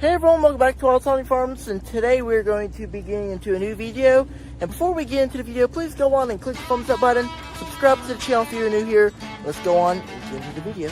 Hey everyone, welcome back to Wild Tony Farms, and today we're going to be getting into a new video. And before we get into the video, please go on and click the thumbs up button, subscribe to the channel if you're new here. Let's go on and get into the video.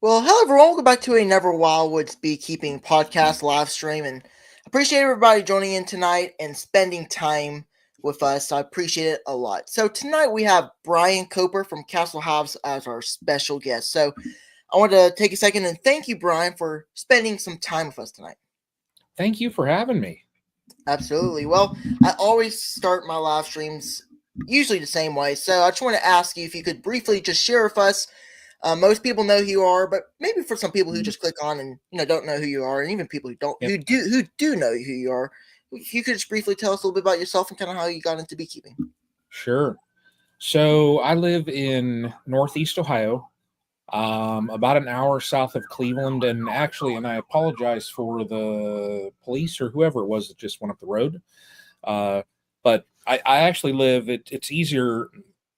Well, hello everyone, welcome back to another WILDWOODS Beekeeping podcast live stream, and appreciate everybody joining in tonight and spending time with us. I appreciate it a lot. So tonight we have Brian Koper from Castle Hives as our special guest. So I want to take a second and thank you, Brian, for spending some time with us tonight. Thank you for having me. Absolutely. Well, I always start my live streams usually the same way. So I just want to ask you if you could briefly just share with us. Most people know who you are, but maybe for some people who just click on and don't know who you are, and even people who don't who do know who you are, if you could just briefly tell us a little bit about yourself and kind of how you got into beekeeping. Sure. So I live in Northeast Ohio, about an hour south of Cleveland, and I apologize for the police or whoever it was that just went up the road. But I actually live. It's easier.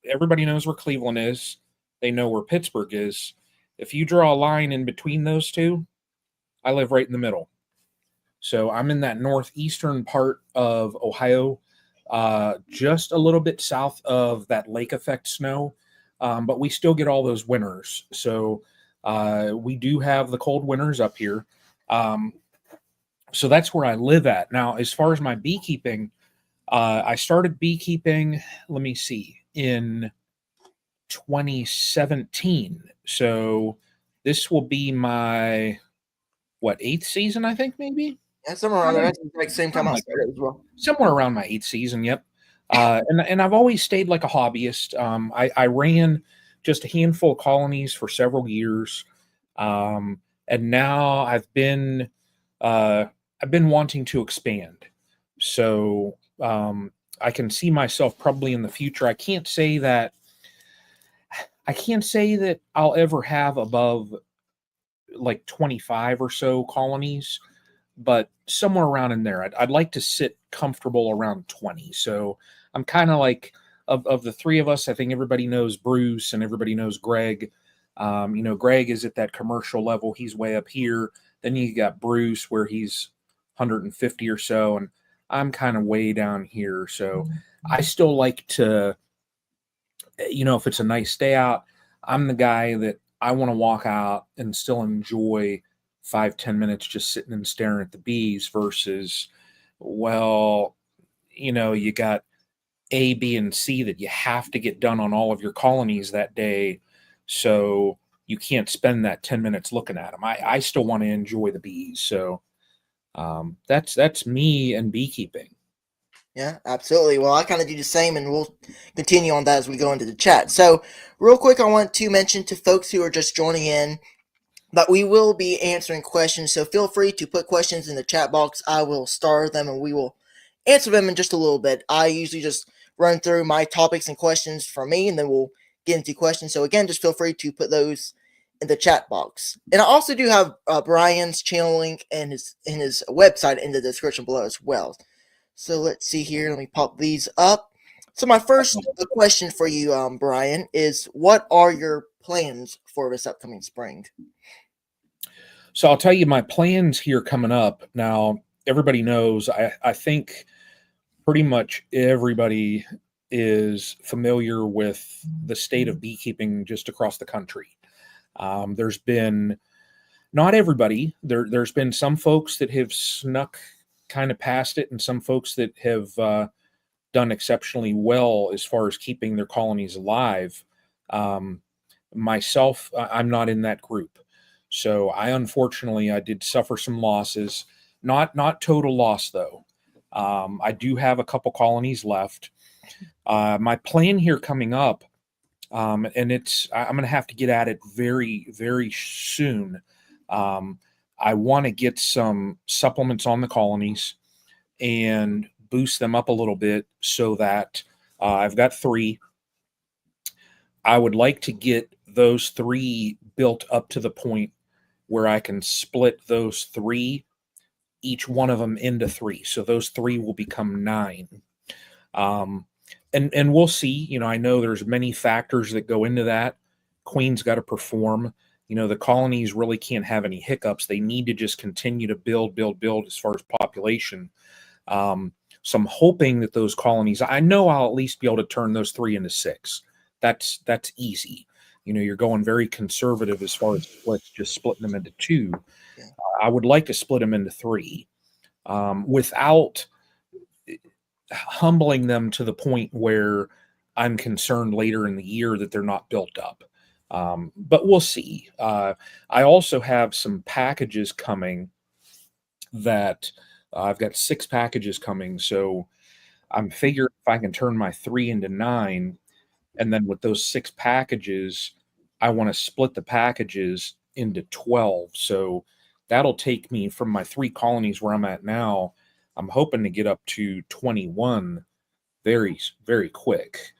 Everybody knows where Cleveland is. They know where Pittsburgh is. If you draw a line in between those two, I live right in the middle. So I'm in that northeastern part of Ohio, just a little bit south of that lake effect snow, but we still get all those winters. So we do have the cold winters up here. So that's where I live at. Now, as far as my beekeeping, I started beekeeping, let me see, in 2017. So this will be my eighth season, I think, maybe. Yeah, somewhere around there. That's the exact same time I started as well. Somewhere around my eighth season, yep. And I've always stayed like a hobbyist. I ran just a handful of colonies for several years, and now I've been wanting to expand. So I can see myself probably in the future. I can't say that I'll ever have above like 25 or so colonies, but somewhere around in there. I'd like to sit comfortable around 20. So I'm kind of like, of the three of us, I think everybody knows Bruce and everybody knows Greg. Greg is at that commercial level. He's way up here. Then you got Bruce where he's 150 or so, and I'm kind of way down here. So I still like to, if it's a nice day out, I'm the guy that I want to walk out and still enjoy 5-10 minutes just sitting and staring at the bees versus, you got A, B, and C that you have to get done on all of your colonies that day. So you can't spend that 10 minutes looking at them. I still want to enjoy the bees. So that's me and beekeeping. Yeah, absolutely. Well, I kind of do the same, and we'll continue on that as we go into the chat. So, real quick, I want to mention to folks who are just joining in that we will be answering questions. So, feel free to put questions in the chat box. I will star them, and we will answer them in just a little bit. I usually just run through my topics and questions from me, and then we'll get into questions. So, again, just feel free to put those in the chat box. And I also do have Brian's channel link and his website in the description below as well. So let's see here. Let me pop these up. So my first question for you, Brian, is what are your plans for this upcoming spring? So I'll tell you my plans here coming up. Now, everybody knows, I think pretty much everybody is familiar with the state of beekeeping just across the country. There's been, not everybody, there's been some folks that have snuck kind of past it, and some folks that have done exceptionally well as far as keeping their colonies alive. Myself, I'm not in that group. So I did suffer some losses, not total loss though. I do have a couple colonies left. My plan here coming up, and I'm going to have to get at it very, very soon. I want to get some supplements on the colonies and boost them up a little bit so that I've got 3. I would like to get those 3 built up to the point where I can split those 3, each one of them into 3. So those 3 will become 9. And we'll see. I know there's many factors that go into that. Queen's got to perform. The colonies really can't have any hiccups. They need to just continue to build as far as population. So I'm hoping that those colonies, I know I'll at least be able to turn those 3 into 6. That's easy. You're going very conservative as far as splits, just splitting them into 2. Yeah. I would like to split them into 3 without humbling them to the point where I'm concerned later in the year that they're not built up. But we'll see. I also have some packages coming that I've got 6 packages coming. So I'm figuring if I can turn my 3 into 9, and then with those 6 packages, I want to split the packages into 12. So that'll take me from my 3 colonies where I'm at now. I'm hoping to get up to 21 very, very quick.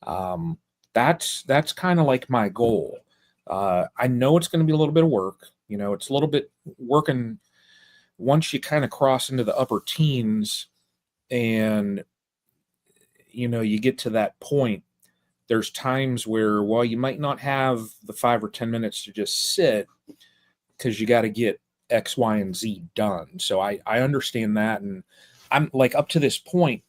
That's kind of like my goal. I know it's going to be a little bit of work. It's a little bit working once you kind of cross into the upper teens and, you get to that point. There's times where, well, you might not have the 5 or 10 minutes to just sit because you got to get X, Y, and Z done. So I understand that. And I'm like, up to this point,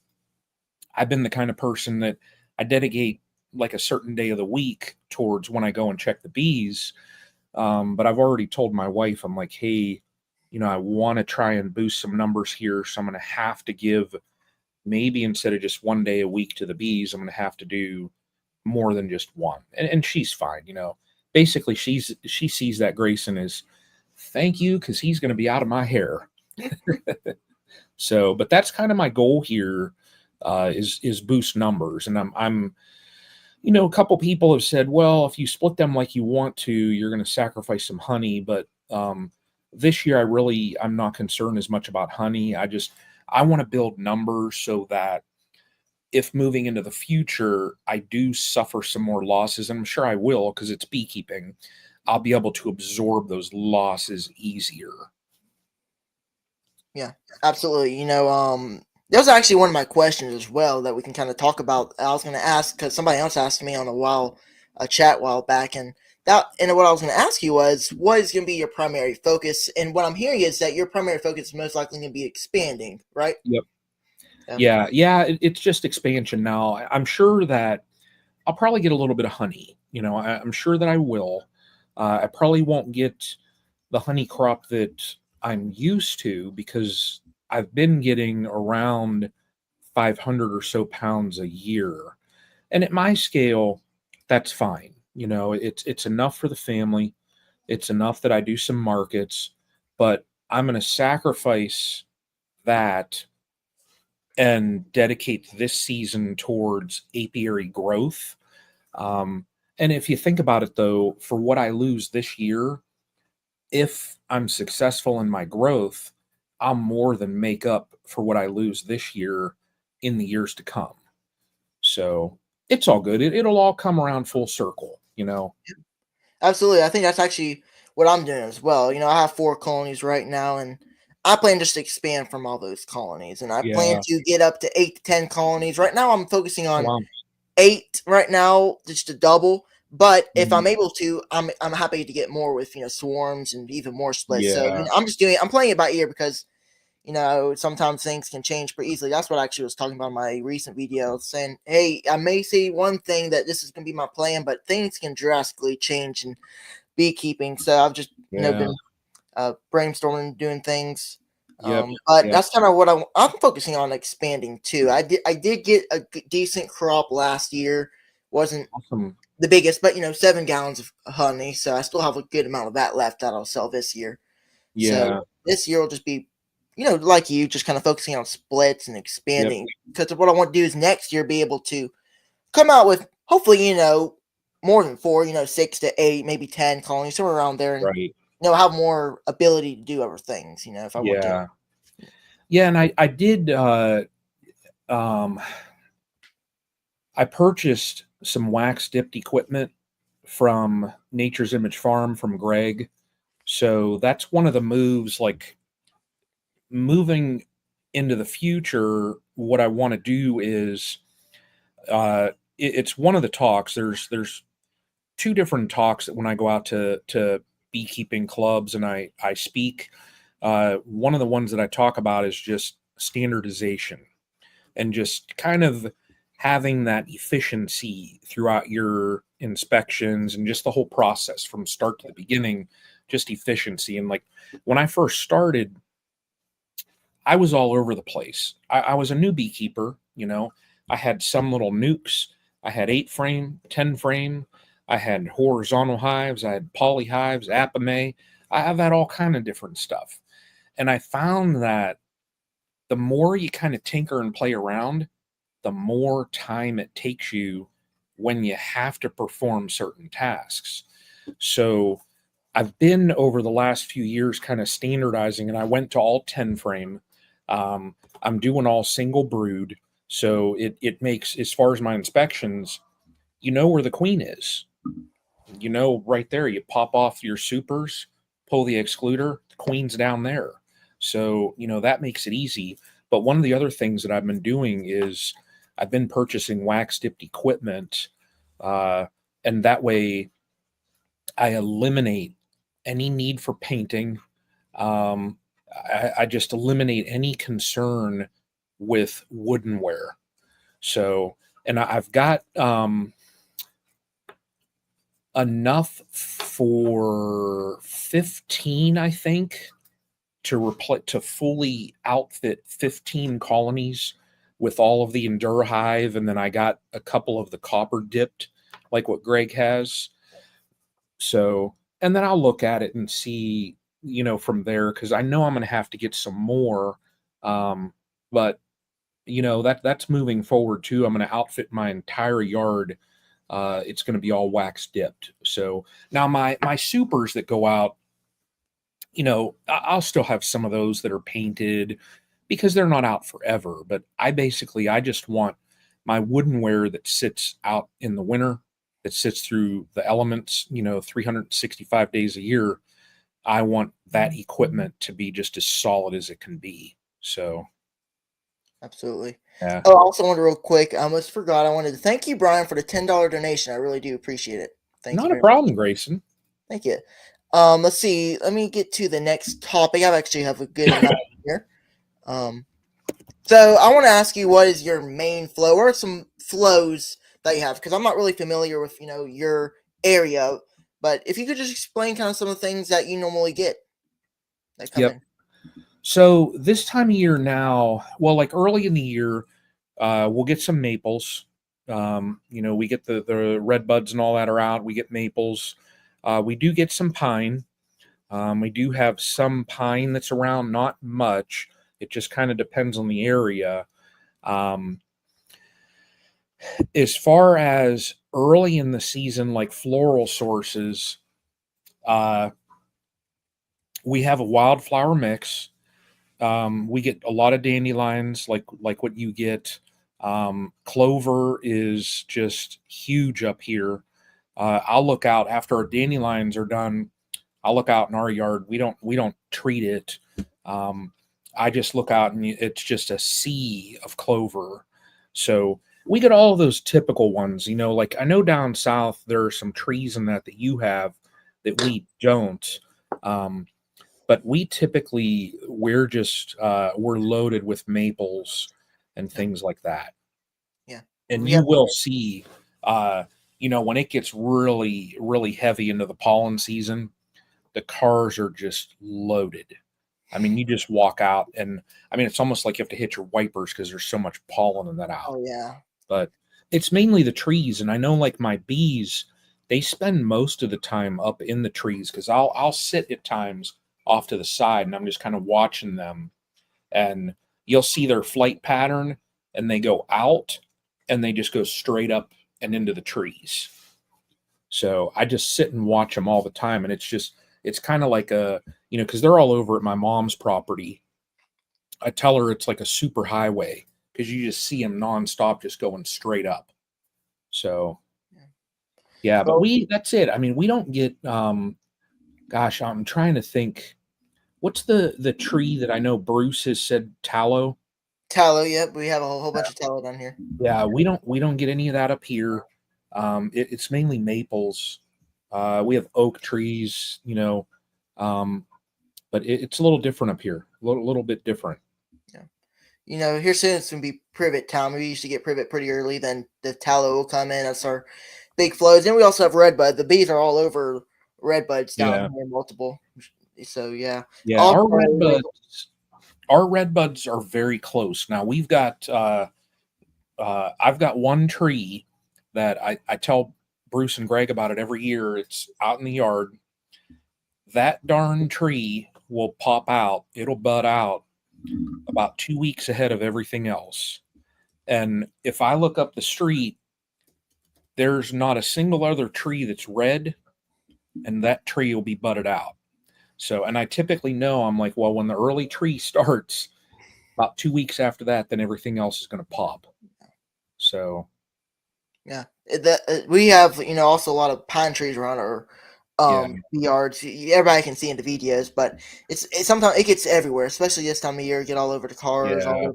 I've been the kind of person that I dedicate like a certain day of the week towards when I go and check the bees. But I've already told my wife, I'm like, hey, I want to try and boost some numbers here. So I'm going to have to give, maybe instead of just 1 day a week to the bees, I'm going to have to do more than just 1. And she's fine. Basically she sees that Grayson as thank you, because he's going to be out of my hair. So, but that's kind of my goal here, is boost numbers. And I'm a couple people have said, well, if you split them like you want to, you're going to sacrifice some honey. But this year I'm not concerned as much about honey. I want to build numbers so that if moving into the future, I do suffer some more losses, and I'm sure I will because it's beekeeping, I'll be able to absorb those losses easier. Yeah, absolutely. That was actually one of my questions as well that we can kind of talk about. I was going to ask because somebody else asked me on a chat while back, and what I was going to ask you was, what is going to be your primary focus? And what I'm hearing is that your primary focus is most likely going to be expanding, right? Yep. Yeah. It's just expansion now. I'm sure that I'll probably get a little bit of honey. I'm sure that I will. I probably won't get the honey crop that I'm used to because I've been getting around 500 or so pounds a year. And at my scale, that's fine. It's enough for the family. It's enough that I do some markets, but I'm going to sacrifice that and dedicate this season towards apiary growth. And if you think about it, though, for what I lose this year, if I'm successful in my growth, I'll more than make up for what I lose this year in the years to come. So it's all good. It'll all come around full circle. Absolutely. I think that's actually what I'm doing as well. I have 4 colonies right now, and I plan just to expand from all those colonies. And I plan Yeah. to get up to 8 to 10 colonies. Right now, I'm focusing on Wow. 8 right now, just to double. But if I'm Mhm. able to, I'm happy to get more with swarms and even more splits. So Yeah. I'm playing it by ear because sometimes things can change pretty easily. That's what I actually was talking about in my recent video, saying, hey, I may say one thing that this is going to be my plan, but things can drastically change in beekeeping. So I've just, Yeah. been brainstorming, doing things. Yep. But Yep. that's kind of what I'm focusing on expanding too. I did get a decent crop last year. Wasn't Awesome. the biggest, but 7 gallons of honey. So I still have a good amount of that left that I'll sell this year. So Yeah. this year will just be, like you, just kind of focusing on splits and Yep. expanding. Because what I want to do is next year be able to come out with hopefully, more than 4, 6 to 8, maybe 10 colonies, somewhere around there, and Right. have more ability to do other things. If I want to. Yeah. Yeah. And I did, um, I purchased some wax dipped equipment from Nature's Image Farm from Greg. So that's one of the moves, like moving into the future. What I want to do is, it's one of the talks. There's two different talks that when I go out to beekeeping clubs and I speak. One of the ones that I talk about is just standardization and just kind of having that efficiency throughout your inspections and just the whole process from start to the beginning, just efficiency. And like when I first started, I was all over the place. I was a new beekeeper, I had some little nukes. I had 8 frame, 10 frame. I had horizontal hives. I had poly hives, apame. I've had all kind of different stuff. And I found that the more you kind of tinker and play around, the more time it takes you when you have to perform certain tasks. So I've been over the last few years kind of standardizing, and I went to all 10 frame. I'm doing all single brood. So it makes, as far as my inspections, where the queen is. Right there, you pop off your supers, pull the excluder, the queen's down there. So, that makes it easy. But one of the other things that I've been doing is I've been purchasing wax dipped equipment. Uh, and that way I eliminate any need for painting. Um, I just eliminate any concern with woodenware. So, and I've got enough for 15, I think, to fully outfit 15 colonies with all of the Endura Hive, and then I got a couple of the Koper dipped, like what Greg has. So, and then I'll look at it and see, from there, because I know I'm going to have to get some more. But that's moving forward too. I'm going to outfit my entire yard. It's going to be all wax dipped. So now my supers that go out, I'll still have some of those that are painted because they're not out forever. But I just want my woodenware that sits out in the winter, that sits through the elements, 365 days a year. I want that equipment to be just as solid as it can be. So, Absolutely. yeah, Oh, I also wanted real quick. I almost forgot. I wanted to thank you, Brian, for the $10 donation. I really do appreciate it. Thank you not a very much. problem, Grayson. Thank you. Let's see. Let me get to the next topic. I actually have a good amount here. Um, so I want to ask you, what is your main flow, or some flows that you have? Because I'm not really familiar with your area, but if you could just explain kind of some of the things that you normally get that come Yep. in. So this time of year now, well, like early in the year, we'll get some maples. We get the red buds and all that are out. We get maples. We do get some pine. We do have some pine that's around, not much. It just kind of depends on the area. Um, as far as early in the season, like floral sources, uh, we have a wildflower mix. We get a lot of dandelions, like what you get. Clover is just huge up here. I'll look out after our dandelions are done. I'll look out in our yard. We don't treat it. I just look out and it's just a sea of clover. So we get all of those typical ones, like I know down south there are some trees in that you have that we don't. Um, but we typically we're loaded with maples and Yeah. things like that. Yeah. And We you have. will see, uh, when it gets really, really heavy into the pollen season, the cars are just loaded. I mean, you just walk out, and I mean, it's almost like you have to hit your wipers because there's so much pollen in that out. Oh yeah. But it's mainly the trees, and I know like my bees, they spend most of the time up in the trees because I'll sit at times off to the side and I'm just kind of watching them, and you'll see their flight pattern, and they go out and they just go straight up and into the trees. So I just sit and watch them all the time, and it's kind of like because they're all over at my mom's property. I tell her it's like a super highway because you just see them nonstop, just going straight up. So Yeah. yeah, but Well, that's it. I mean, we don't get gosh, I'm trying to think. What's the tree that I know Bruce has said tallow? tallow. Yep. We have a whole bunch of tallow down here. Yeah, we don't get any of that up here. It's mainly maples. We have oak trees, but it's a little different up here. A little bit different. Yeah. Here soon it's gonna be privet time. We used to get privet pretty early. Then the tallow will come in. That's our big flows. And we also have redbud. The bees are all over redbuds down Yeah, here, multiple. So yeah. yeah. Also, Our redbuds are very close. Now I've got one tree that I tell Bruce and Greg about it every year. It's out in the yard. That darn tree will pop out. It'll bud out about 2 weeks ahead of everything else. And if I look up the street, there's not a single other tree that's red, and that tree will be budded out. So, and I typically know I'm like, well, when the early tree starts, about 2 weeks after that, then everything else is going to pop. So, yeah, we have also a lot of pine trees around our yeah, yards. Everybody can see in the videos, but it's sometimes it gets everywhere, especially this time of year. Get all over the cars, yeah,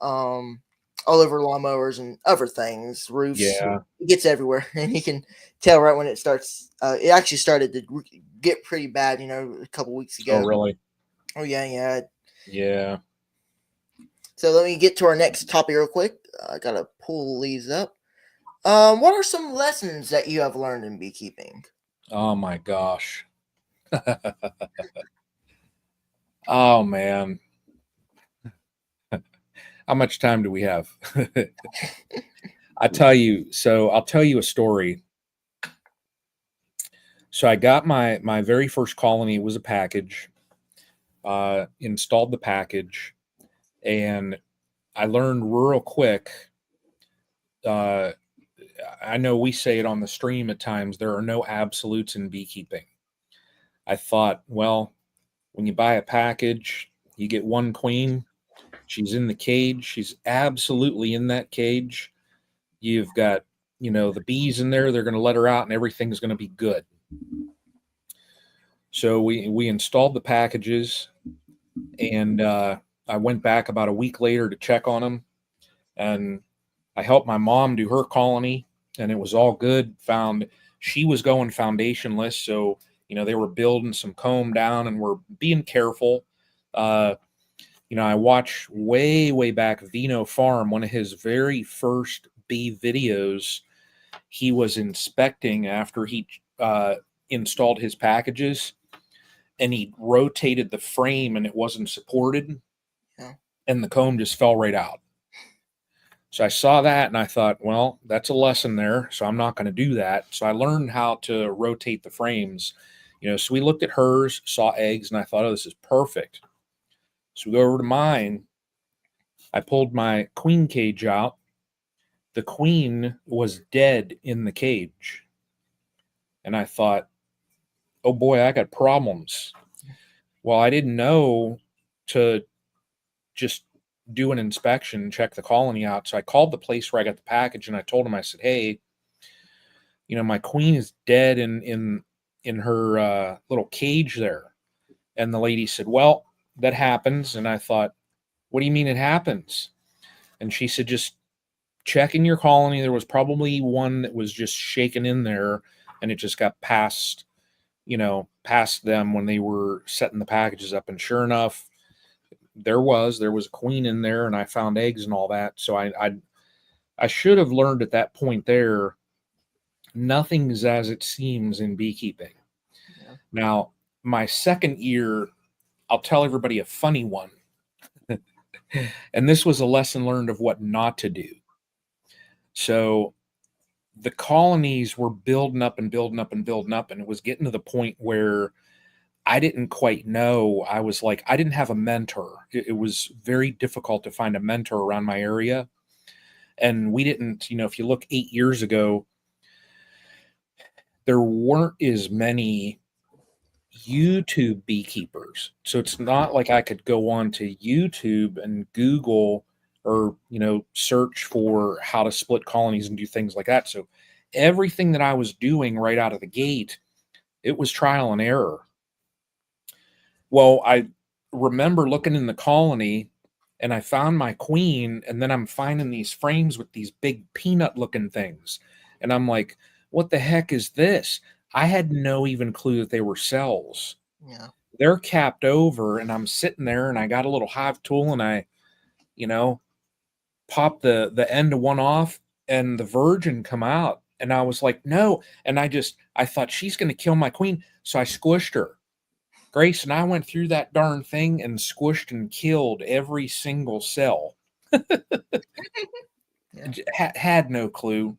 um, all over lawnmowers and other things, roofs. yeah. It gets everywhere, and you can tell right when it starts. It actually started to get pretty bad, a couple weeks Oh, ago. really? Oh yeah, yeah. Yeah. So let me get to our next topic real quick. I gotta pull these up. What are some lessons that you have learned in beekeeping? Oh my gosh. Oh man. How much time do we have? I'll tell you a story. So I got my very first colony. It was a package. Installed the package, and I learned real quick. Uh, I know we say it on the stream at times. There are no absolutes in beekeeping. I thought, well, when you buy a package, you get one queen. She's in the cage. She's absolutely in that cage. You've got, the bees in there. They're going to let her out, and everything's going to be good. So we installed the packages, and I went back about a week later to check on them, and I helped my mom do her colony, and it was all good. Found she was going foundationless, so they were building some comb down and were being careful. Uh, I watched way back Vino Farm, one of his very first bee videos. He was inspecting after he installed his packages, and he rotated the frame and it wasn't supported, Yeah. and the comb just fell right out. So I saw that and I thought, well, that's a lesson there. So I'm not going to do that. So I learned how to rotate the frames. So we looked at hers, saw eggs, and I thought, oh, this is perfect. So we go over to mine. I pulled my queen cage out. The queen was dead in the cage. And I thought, oh boy, I got problems. Well, I didn't know to just do an inspection, check the colony out. So I called the place where I got the package and I told them, I said, hey, my queen is dead in her little cage there. And the lady said, well, that happens. And I thought, what do you mean it happens? And she said, just check in your colony. There was probably one that was just shaken in there, and it just got past them when they were setting the packages up. And sure enough, there was a queen in there, and I found eggs and all that. So I should have learned at that point there, nothing's as it seems in beekeeping. Yeah. Now, my second year, I'll tell everybody a funny one. And this was a lesson learned of what not to do. So the colonies were building up and building up and building up, and it was getting to the point where I didn't quite know. I was like, I didn't have a mentor. It was very difficult to find a mentor around my area. And we didn't, if you look 8 years ago, there weren't as many YouTube beekeepers. So it's not like I could go on to YouTube and Google or, search for how to split colonies and do things like that. So everything that I was doing right out of the gate, it was trial and error. Well, I remember looking in the colony and I found my queen, and then I'm finding these frames with these big peanut looking things. And I'm like, what the heck is this? I had no even clue that they were cells. Yeah. They're capped over, and I'm sitting there, and I got a little hive tool, and I, pop the end of one off, and the virgin come out. And I was like, no. And I thought she's going to kill my queen. So I squished her. Grayson, I went through that darn thing and squished and killed every single cell. Yeah. Had no clue.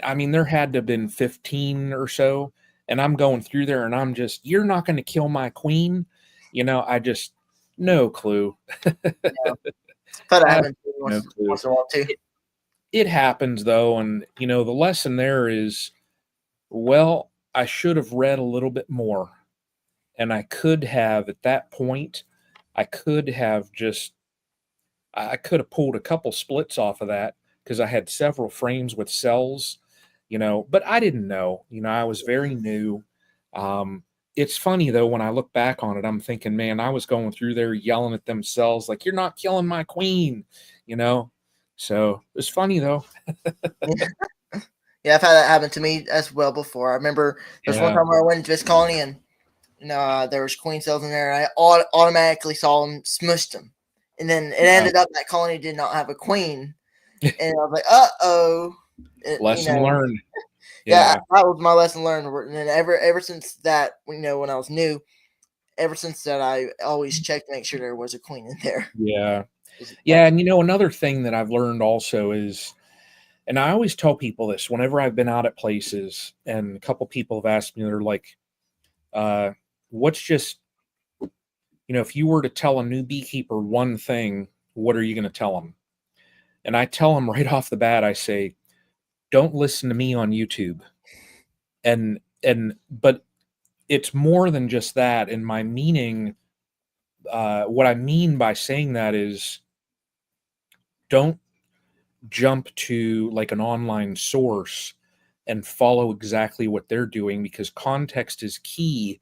I mean, there had to have been 15 or so. And I'm going through there, and I'm just, you're not going to kill my queen. No clue. Yeah. That happens No clue. once in a while too. It happens though. And, the lesson there is, well, I should have read a little bit more. And I could have, at that point, I could have pulled a couple splits off of that because I had several frames with cells, but I didn't know. I was very new. It's funny, though, when I look back on it, I'm thinking, man, I was going through there yelling at them cells like, you're not killing my queen, So it was funny, though. Yeah, I've had that happen to me as well before. I remember there's one time where I went into this colony and there was queen cells in there, and I automatically saw them, smushed them. And then it ended up that colony did not have a queen. And I was like, uh-oh. Lesson learned. Yeah, that was my lesson learned. And then ever since that, when I was new, ever since that, I always checked to make sure there was a queen in there. Yeah. Yeah, and another thing that I've learned also is, and I always tell people this whenever I've been out at places, and a couple people have asked me, they're like, what's just, if you were to tell a new beekeeper one thing, what are you going to tell them? And I tell them right off the bat, I say, don't listen to me on YouTube. But it's more than just that. And my meaning, what I mean by saying that is, don't jump to like an online source and follow exactly what they're doing, because context is key,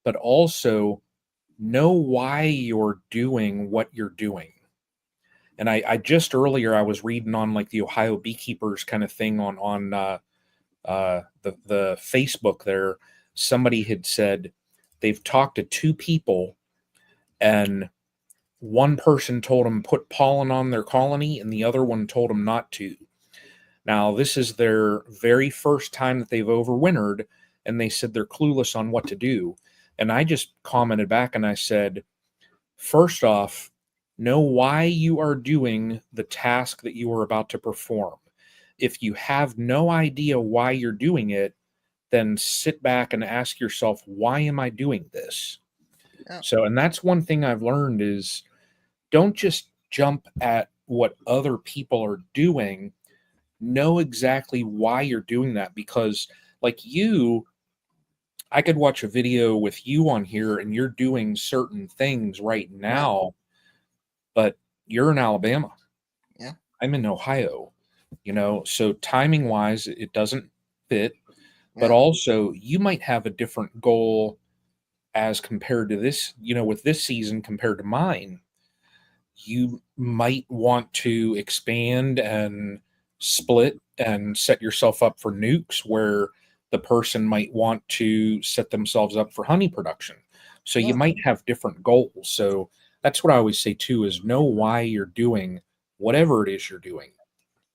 but also know why you're doing what you're doing. And I just earlier, I was reading on like the Ohio beekeepers kind of thing on the Facebook there. Somebody had said they've talked to two people, and one person told them put pollen on their colony, and the other one told them not to. Now, this is their very first time that they've overwintered, and they said they're clueless on what to do. And I just commented back and I said, first off, know why you are doing the task that you are about to perform. If you have no idea why you're doing it, then sit back and ask yourself, why am I doing this? Yeah. So, and that's one thing I've learned is, don't just jump at what other people are doing. Know exactly why you're doing that, because like I could watch a video with you on here and you're doing certain things right now, but you're in Alabama. Yeah. I'm in Ohio, so timing wise, it doesn't fit. but Yeah. also you might have a different goal as compared to this, with this season compared to mine. You might want to expand and split and set yourself up for nukes, where the person might want to set themselves up for honey production. So you Yeah. might have different goals. So that's what I always say too, is know why you're doing whatever it is you're doing.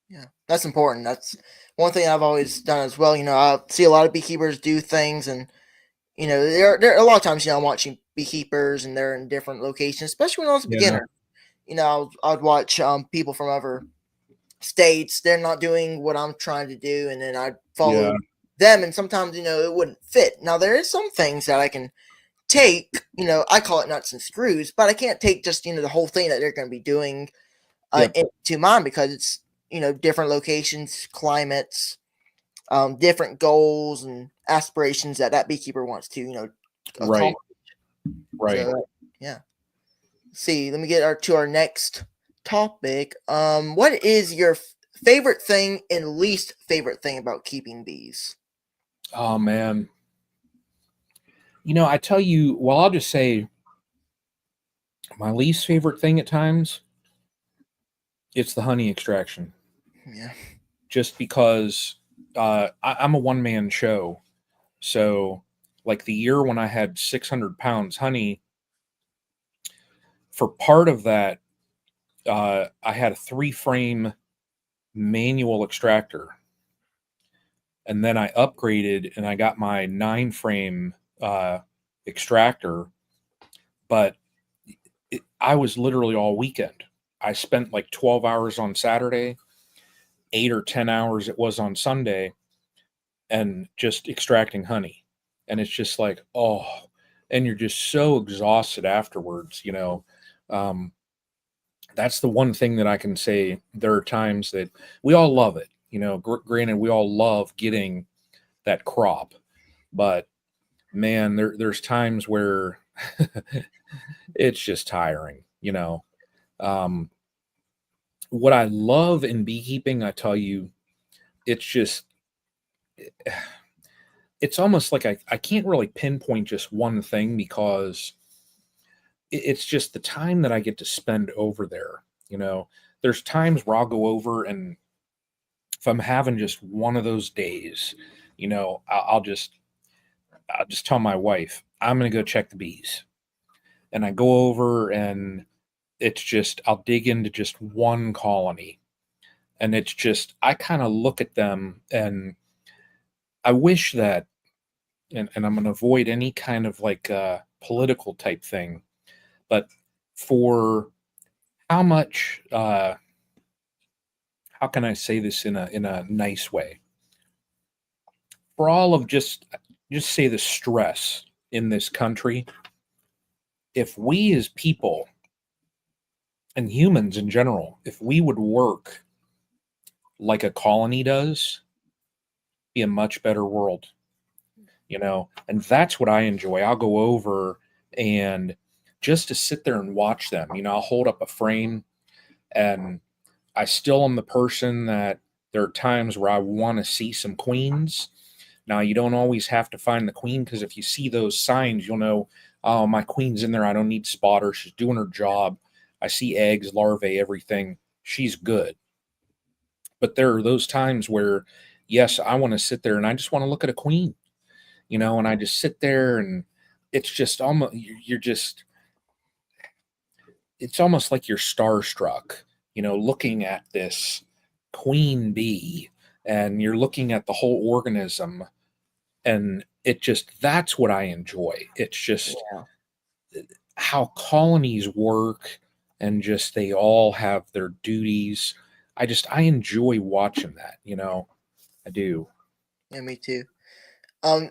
Yeah. That's important. That's one thing I've always done as well. I see a lot of beekeepers do things, and there a lot of times, I'm watching beekeepers and they're in different locations, especially when I was a Yeah. beginner. I'd watch people from other states. They're not doing what I'm trying to do, and then I'd Yeah. follow them. And sometimes, it wouldn't fit. Now there is some things that I can take. I call it nuts and screws, but I can't take just the whole thing that they're going to be doing Yep. into mine, because it's different locations, climates, different goals and aspirations that beekeeper wants to Right. accomplish. Right. So yeah. See, let me get to our next topic. What is your favorite thing and least favorite thing about keeping bees? Oh man. I tell you, well, I'll just say my least favorite thing at times, it's the honey extraction. Yeah. Just because I'm a one man show. So, like the year when I had 600 pounds honey, for part of that, I had a 3 frame manual extractor. And then I upgraded and I got my 9 frame extractor. But I was literally all weekend. I spent like 12 hours on Saturday, 8 or 10 hours it was on Sunday, and just extracting honey. And it's just like, oh, and you're just so exhausted afterwards. Um, that's the one thing that I can say. There are times that we all love it. Granted, we all love getting that crop, but man, there's times where it's just tiring. Um, what I love in beekeeping, I tell you, it's just it's almost like I can't really pinpoint just one thing, because it's just the time that I get to spend over there. There's times where I'll go over, and if I'm having just one of those days, I'll just tell my wife I'm gonna go check the bees, and I go over, and it's just I'll dig into just one colony, and it's just I kind of look at them, and I wish that, and I'm going to avoid any kind of like political type thing, but for how much, how can I say this in a nice way? For all of just say the stress in this country, if we as people and humans in general, if we would work like a colony does, be a much better world. And that's what I enjoy. I'll go over and just to sit there and watch them. I'll hold up a frame, and I still am the person that there are times where I want to see some queens. Now, you don't always have to find the queen, because if you see those signs, you'll know, oh, my queen's in there. I don't need to spot her. She's doing her job. I see eggs, larvae, everything. She's good. But there are those times where, yes, I want to sit there and I just want to look at a queen, and I just sit there, and it's just almost, it's almost like you're starstruck, looking at this queen bee, and you're looking at the whole organism, and that's what I enjoy. It's just Yeah. how colonies work, and just they all have their duties. I enjoy watching that. I do. Yeah, me too.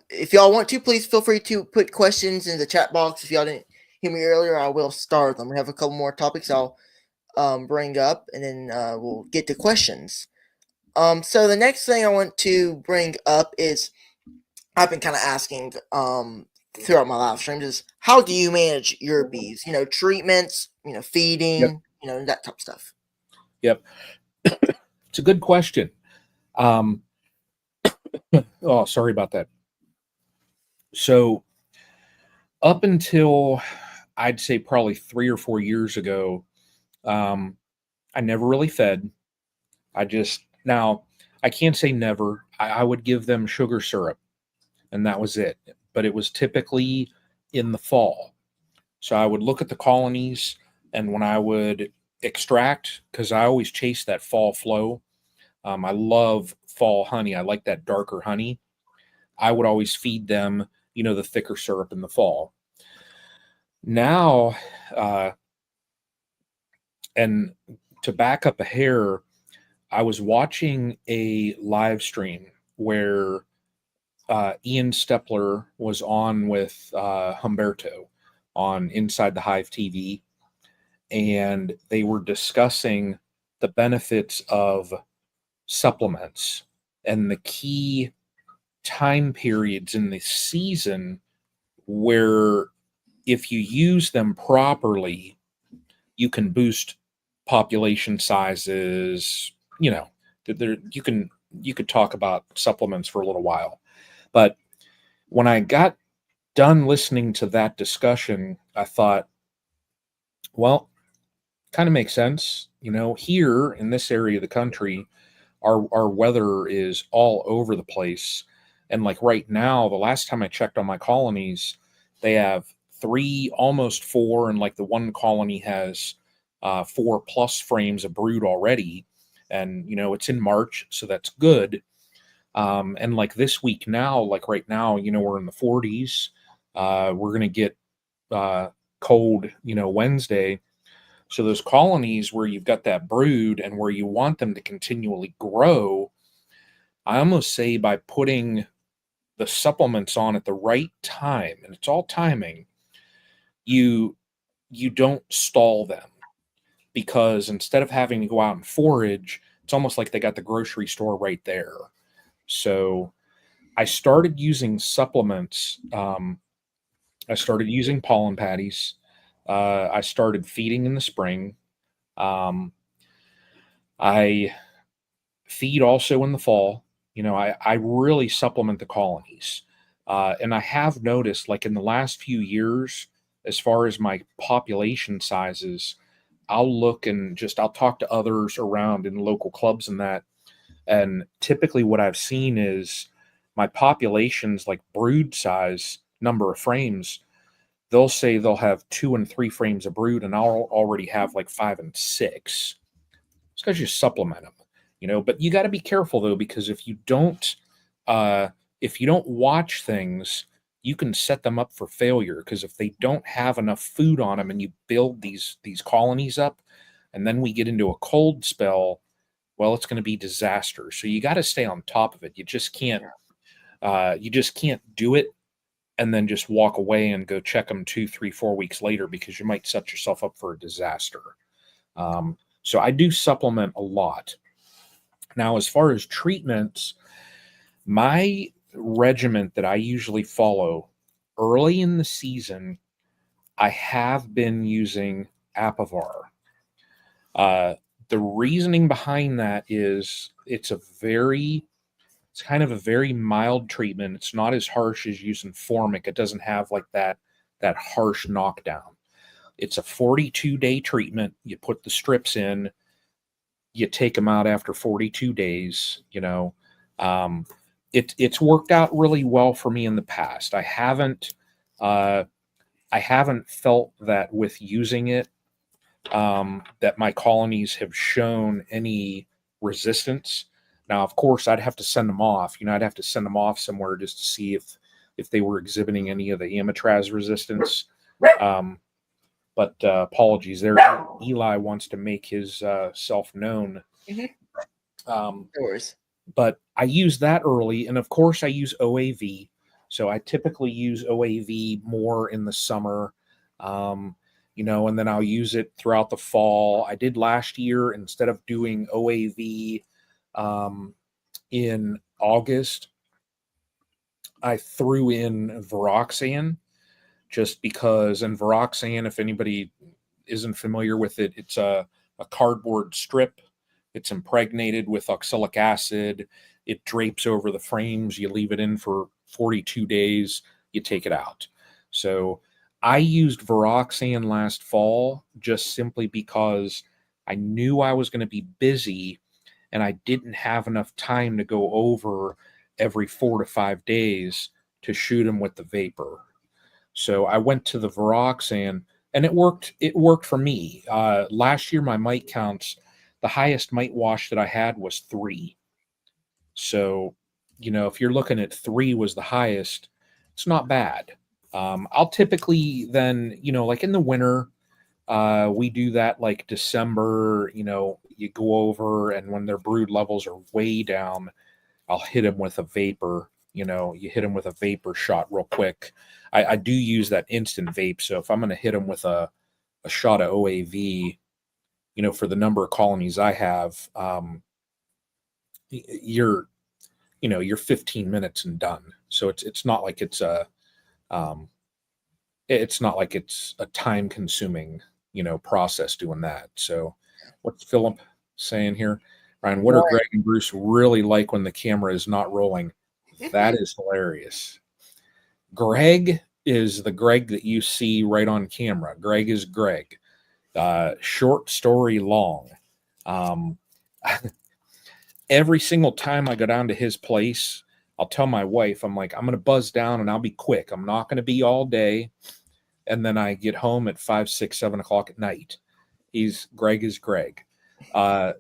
If y'all want to, please feel free to put questions in the chat box. If y'all didn't hear me earlier, I will start them. We have a couple more topics I'll bring up, and then we'll get to questions. So the next thing I want to bring up is I've been kind of asking throughout my live streams is how do you manage your bees? Treatments, Yep. feeding, that type of stuff. Yep. It's a good question. Um, Oh, sorry about that. So up until I'd say probably 3 or 4 years ago, um, I never really fed. I just now I can't say never. I would give them sugar syrup, and that was it. But it was typically in the fall. So I would look at the colonies, and when I would extract, because I always chase that fall flow. I love fall honey. I like that darker honey. I would always feed them, the thicker syrup in the fall. Now, uh, and to back up a hair, I was watching a live stream where Ian Stepler was on with Humberto on Inside the Hive TV, and they were discussing the benefits of supplements and the key time periods in the season where if you use them properly, you can boost population sizes. You could talk about supplements for a little while, but when I got done listening to that discussion, I thought, well, kind of makes sense. Here in this area of the country, our weather is all over the place. And like right now, the last time I checked on my colonies, they have three, almost four, and like the one colony has 4+ frames of brood already. And it's in March, so that's good. And like this week now, like right now, we're in the 40s. We're gonna get cold, Wednesday. So those colonies where you've got that brood and where you want them to continually grow, I almost say by putting the supplements on at the right time, and it's all timing, you don't stall them, because instead of having to go out and forage, it's almost like they got the grocery store right there. So I started using supplements. I started using pollen patties. I started feeding in the spring. Um, I feed also in the fall. I really supplement the colonies. And I have noticed, like in the last few years, as far as my population sizes, I'll look and I'll talk to others around in local clubs and that. And typically, what I've seen is my populations, like brood size, number of frames, they'll say they'll have 2 and 3 frames of brood, and I'll already have like 5 and 6. It's because you supplement them, But you got to be careful though, because uh, if you don't watch things, you can set them up for failure. Because if they don't have enough food on them, and you build these colonies up, and then we get into a cold spell, well, it's going to be disaster. So you got to stay on top of it. You just can't. You just can't do it and then just walk away and go check them 2, 3, 4 weeks later, because you might set yourself up for a disaster. So I do supplement a lot. Now, as far as treatments, my regiment that I usually follow early in the season, I have been using Apivar. The reasoning behind that is it's kind of a very mild treatment. It's not as harsh as using Formic. It doesn't have like that harsh knockdown. It's a 42-day treatment. You put the strips in, you take them out after 42 days. It's worked out really well for me in the past. I haven't felt that with using it, that my colonies have shown any resistance. Now, of course, I'd have to send them off. I'd have to send them off somewhere just to see if they were exhibiting any of the amitraz resistance. But apologies there. Eli wants to make his self known. Of course. But I use that early, and of course, I use OAV. So I typically use OAV more in the summer. And then I'll use it throughout the fall. I did last year, instead of doing OAV in August, I threw in Viroxan, just because. And Viroxan, if anybody isn't familiar with it, it's a cardboard strip. It's impregnated with oxalic acid, it drapes over the frames. You leave it in for 42 days, you take it out. So I used Viroxan last fall just simply because I knew I was going to be busy and I didn't have enough time to go over every 4 to 5 days to shoot them with the vapor. So I went to the Viroxan and it worked. It worked for me. Last year, my mite counts, the highest mite wash that I had was 3. So, if you're looking at 3 was the highest, it's not bad. I'll typically then, like in the winter, we do that like December, you go over and when their brood levels are way down, I'll hit them with a vapor. You hit them with a vapor shot real quick. I do use that instant vape. So if I'm going to hit them with a shot of OAV, for the number of colonies I have, you're 15 minutes and done. So it's not like um, it's not like it's a time consuming, process doing that. So what's Philip saying here? Ryan, what are Right. Greg and Bruce really like when the camera is not rolling? That is hilarious. Greg is the Greg that you see right on camera. Greg is Greg. Short story long. Um, every single time I go down to his place, I'll tell my wife, I'm like, I'm going to buzz down and I'll be quick. I'm not going to be all day. And then I get home at 5, 6, 7 o'clock at night. Greg is Greg.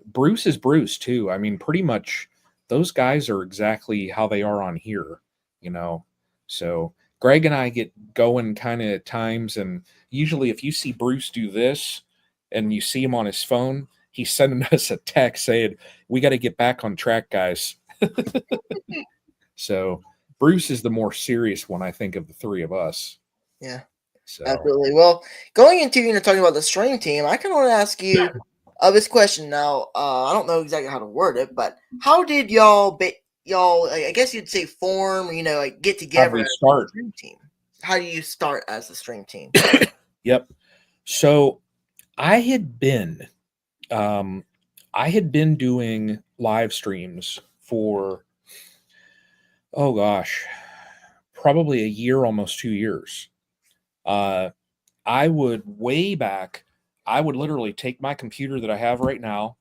Bruce is Bruce too. I mean, pretty much those guys are exactly how they are on here, you know. So Greg and I get going kind of at times, and usually if you see Bruce do this and you see him on his phone, he's sending us a text saying, "We got to get back on track, guys." So Bruce is the more serious one, I think, of the three of us. Yeah. So Absolutely. Well, going into talking about the stream team, I kind of want to ask you this question now. I don't know exactly how to word it, but how did y'all? I guess you'd say form. Like get how together do we as a start? stream team. How do you start as a stream team? Yep. So I had been, I had been doing live streams for, oh gosh, probably a year, almost 2 years. Uh, I would way back, I would literally take my computer that I have right now,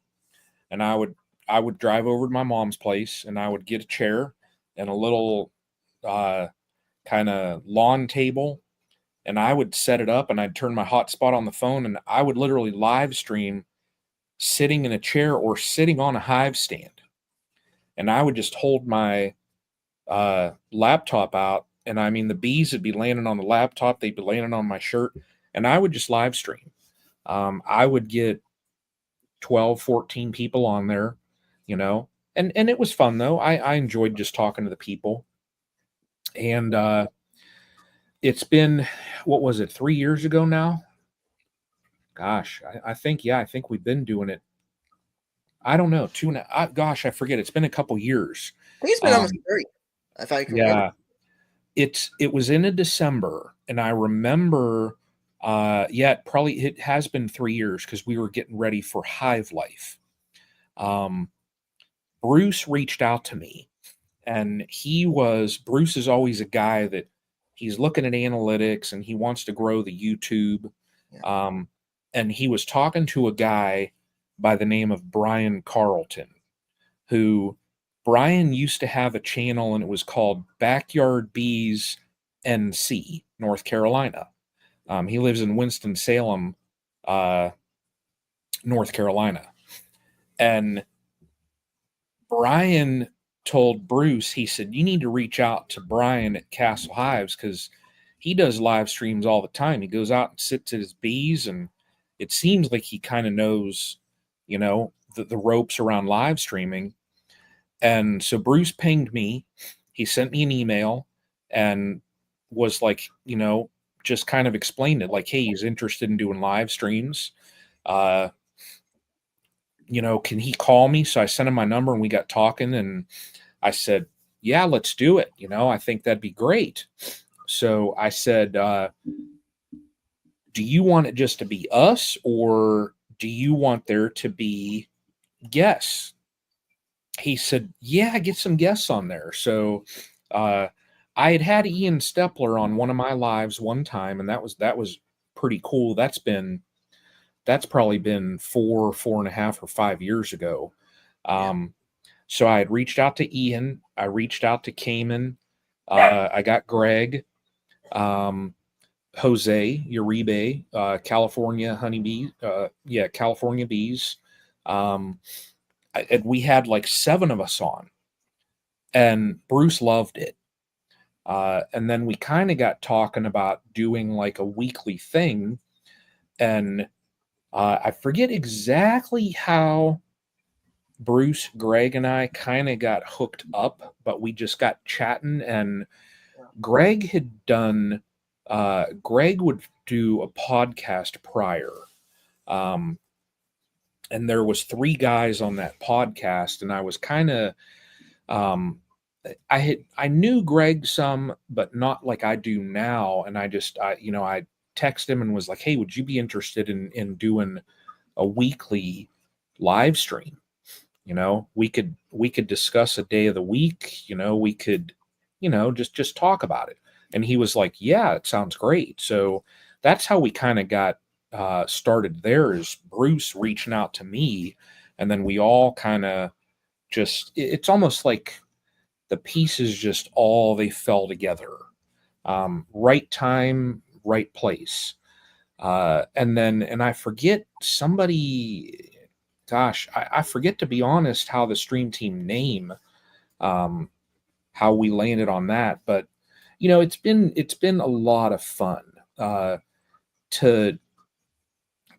and I would drive over to my mom's place, and I would get a chair and a little uh, kind of lawn table, and I would set it up, and I'd turn my hotspot on the phone, and I would literally live stream sitting in a chair or sitting on a hive stand, and I would just hold my laptop out, and I mean the bees would be landing on the laptop, they'd be landing on my shirt, and I would just live stream. I would get 12, 14 people on there, you know, and it was fun though. I enjoyed just talking to the people. And it's been, what was it, 3 years ago now? Gosh, I think, yeah, I think we've been doing it. I don't know, gosh, I forget. It's been a couple years. I think it's been almost Um, 30, if I can remember. yeah, it was in a December, and I remember, yeah, it has been 3 years because we were getting ready for Hive Life. Um, Bruce reached out to me, and Bruce is always a guy that he's looking at analytics and he wants to grow the YouTube. Yeah. And he was talking to a guy by the name of Brian Carlton, who Brian used to have a channel, and it was called Backyard Bees NC, North Carolina. He lives in Winston-Salem, North Carolina. And Brian told Bruce, he said, "You need to reach out to Brian at Castle Hives because he does live streams all the time. He goes out and sits at his bees, and it seems like he kind of knows, the ropes around live streaming." And so Bruce pinged me. He sent me an email and was like, just kind of explained it like, hey, he's interested in doing live streams. Can he call me? So I sent him my number and we got talking, and I said, yeah, let's do it. I think that'd be great. So I said, do you want it just to be us, or do you want there to be guests? he said, "Yeah, get some guests on there." So uh, I had Ian Stepler on one of my lives one time, and that was pretty cool. That's probably been 4.5, or 5 years ago. Yeah. Um, so I had reached out to Ian. I reached out to Cayman. I got Greg, um, Jose, Uribe, California honeybees. Yeah, California bees. Um, and we had like 7 of us on, and Bruce loved it. And then we kind of got talking about doing like a weekly thing, and I forget exactly how Bruce, Greg, and I kind of got hooked up, but we just got chatting, and Yeah. Greg had done. Greg would do a podcast prior, um, and there was 3 guys on that podcast, and I was kind of. Um, I knew Greg some, but not like I do now, and I texted him and was like, "Hey, would you be interested in doing a weekly live stream? We could discuss a day of the week. We could, just talk about it." And he was like, "Yeah, it sounds great." So that's how we kind of got started. There is Bruce reaching out to me, and then we all kind of it's almost like the pieces just all they fell together. Right time, right place. And I forget somebody, gosh, I forget, to be honest, how the stream team name, um, how we landed on that. But it's been a lot of fun, to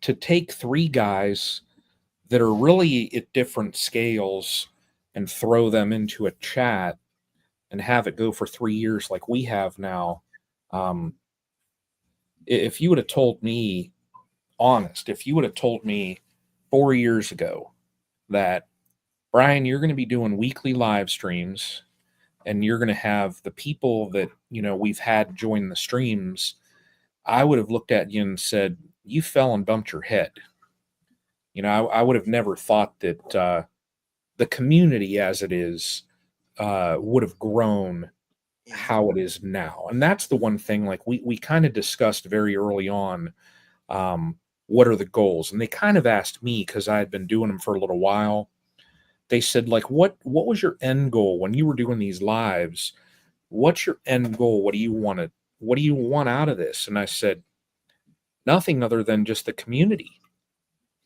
take 3 guys that are really at different scales and throw them into a chat and have it go for 3 years like we have now. Um, if you would have told me, honest, if you would have told me 4 years ago that, Brian, you're going to be doing weekly live streams, and you're going to have the people that we've had join the streams, I would have looked at you and said, "You fell and bumped your head." I would have never thought that the community as it is would have grown Yeah. how it is now. And that's the one thing, like we kind of discussed very early on, um, what are the goals? And they kind of asked me, because I had been doing them for a little while. They said, like, what was your end goal when you were doing these lives? What's your end goal? What do you want out of this? And I said, nothing other than just the community.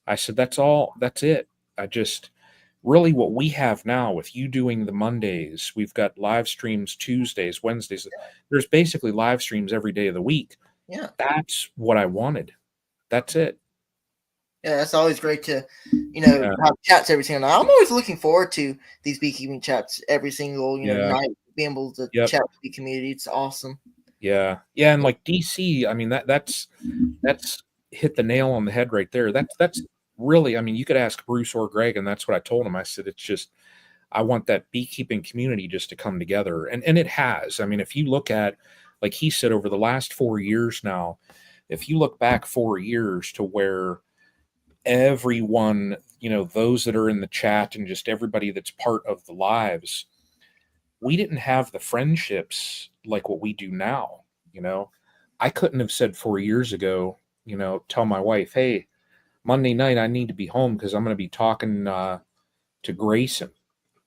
I said, that's it. I just really, what we have now with you doing the Mondays, we've got live streams Tuesdays, Wednesdays. There's basically live streams every day of the week. Yeah. That's what I wanted. That's it. Yeah, that's always great to, Yeah. have chats every single night. I'm always looking forward to these beekeeping chats every single, Yeah. night, being able to Yep. chat with the community. It's awesome. Yeah. Yeah. And like DC, I mean, that's hit the nail on the head right there. That's really, I mean, you could ask Bruce or Greg, and that's what I told him. I said, it's just, I want that beekeeping community just to come together. And it has. I mean, if you look at, like he said, over the last 4 years now, if you look back 4 years to where everyone, those that are in the chat and just everybody that's part of the lives, we didn't have the friendships like what we do now. You know, I couldn't have said 4 years ago, tell my wife, "Hey, Monday night I need to be home because I'm going to be talking to Grayson,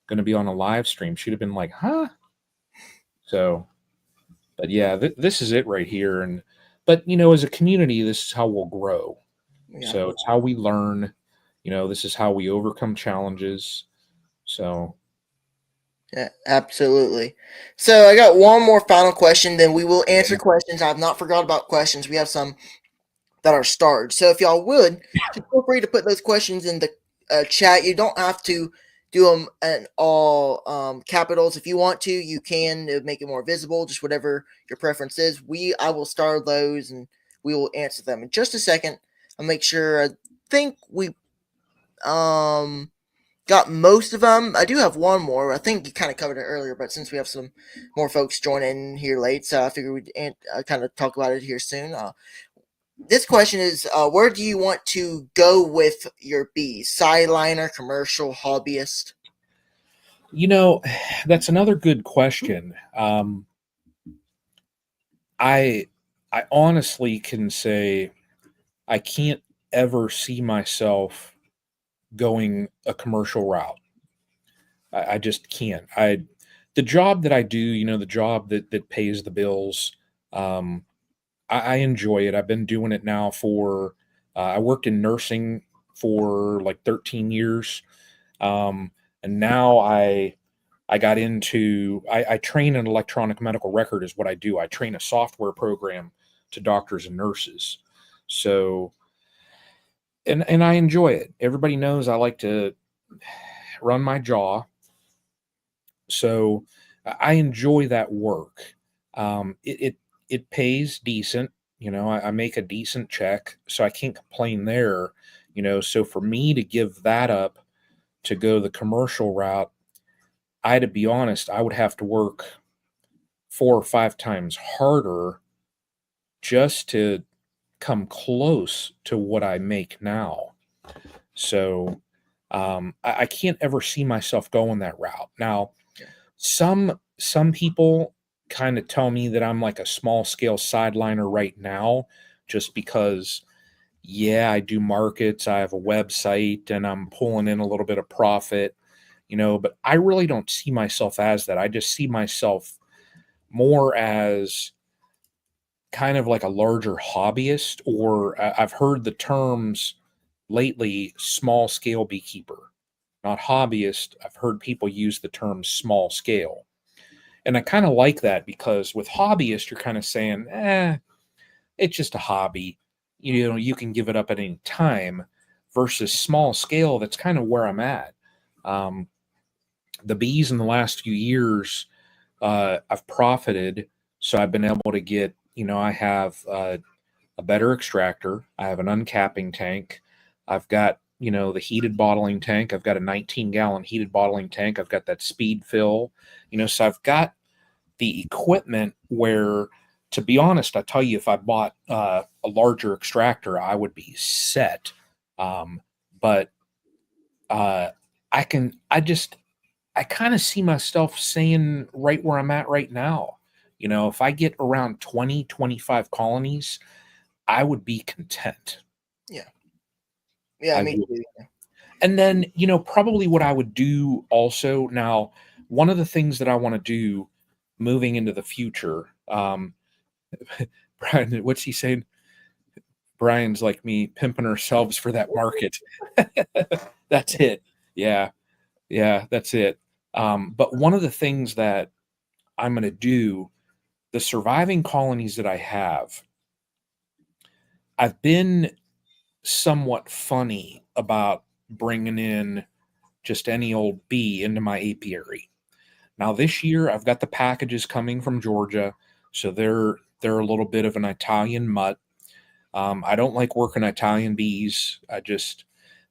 going to be on a live stream." She'd have been like, "Huh?" So, but yeah, this is it right here. And but as a community, this is how we'll grow. Yeah. So it's how we learn. This is how we overcome challenges. So Yeah, absolutely. So I got one more final question, then we will answer yeah, questions. I've not forgot about questions. We have some that are starred. So if y'all would, just feel free to put those questions in the chat. You don't have to do them in all capitals. If you want to, you can. It would make it more visible. Just whatever your preference is. I will star those and we will answer them in just a second. I'll make sure. I think we um got most of them. I do have one more. I think you kind of covered it earlier, but since we have some more folks joining here late, so I figured we'd kind of talk about it here soon. This question is, where do you want to go with your bees? Sideliner, commercial, hobbyist? You know, that's another good question. I I honestly can say I can't ever see myself going a commercial route. I just can't. The job that I do, the job that pays the bills, um, I enjoy it. I've been doing it now for I worked in nursing for like 13 years. Um, and now I got into I train an electronic medical record is what I do. I train a software program to doctors and nurses. So and I enjoy it. Everybody knows I like to run my jaw. So I enjoy that work. It pays decent. I make a decent check, so I can't complain there. So for me to give that up to go the commercial route, to be honest, I would have to work 4 or 5 times harder just to come close to what I make now. So I can't ever see myself going that route. Now, Yeah. some people kind of tell me that I'm like a small scale sideliner right now, just because, yeah, I do markets, I have a website, and I'm pulling in a little bit of profit, but I really don't see myself as that. I just see myself more as kind of like a larger hobbyist, or I've heard the terms lately small scale beekeeper, not hobbyist. I've heard people use the term small scale. And I kind of like that because with hobbyist, you're kind of saying, it's just a hobby. You can give it up at any time versus small scale. That's kind of where I'm at. Um, the bees in the last few years, I've profited. So I've been able to get, I have a better extractor. I have an uncapping tank. I've got, the heated bottling tank. I've got a 19-gallon heated bottling tank. I've got that speed fill, so I've got the equipment where, to be honest, I tell you, if I bought a larger extractor, I would be set. But uh, I kind of see myself saying right where I'm at right now. If I get around 20, 25 colonies, I would be content. Yeah. Yeah, I me would. too. And then, probably what I would do also now, one of the things that I want to do moving into the future, Brian, what's he saying? Brian's like me pimping ourselves for that market. That's it. Yeah. Yeah, that's it. But one of the things that I'm going to do, the surviving colonies that I have, I've been somewhat funny about bringing in just any old bee into my apiary. Now this year I've got the packages coming from Georgia, so they're a little bit of an Italian mutt. I don't like working Italian bees. I just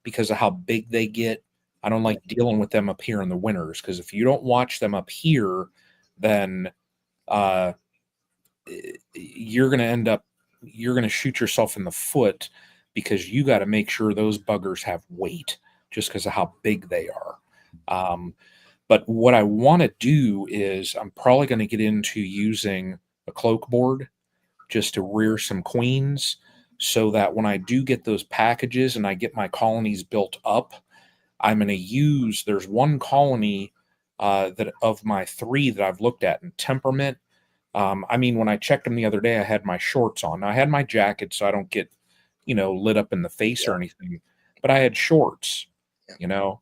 because of how big they get, I don't like dealing with them up here in the winters. Because if you don't watch them up here, then uh, you're going to end up you're going to shoot yourself in the foot because you got to make sure those buggers have weight just because of how big they are. But what I want to do is I'm probably going to get into using a cloak board just to rear some queens so that when I do get those packages and I get my colonies built up, I'm going to use, there's one colony that of my 3 that I've looked at in temperament. I mean, when I checked them the other day, I had my shorts on. I had my jacket so I don't get, lit up in the face or anything, but I had shorts, Yeah. you know.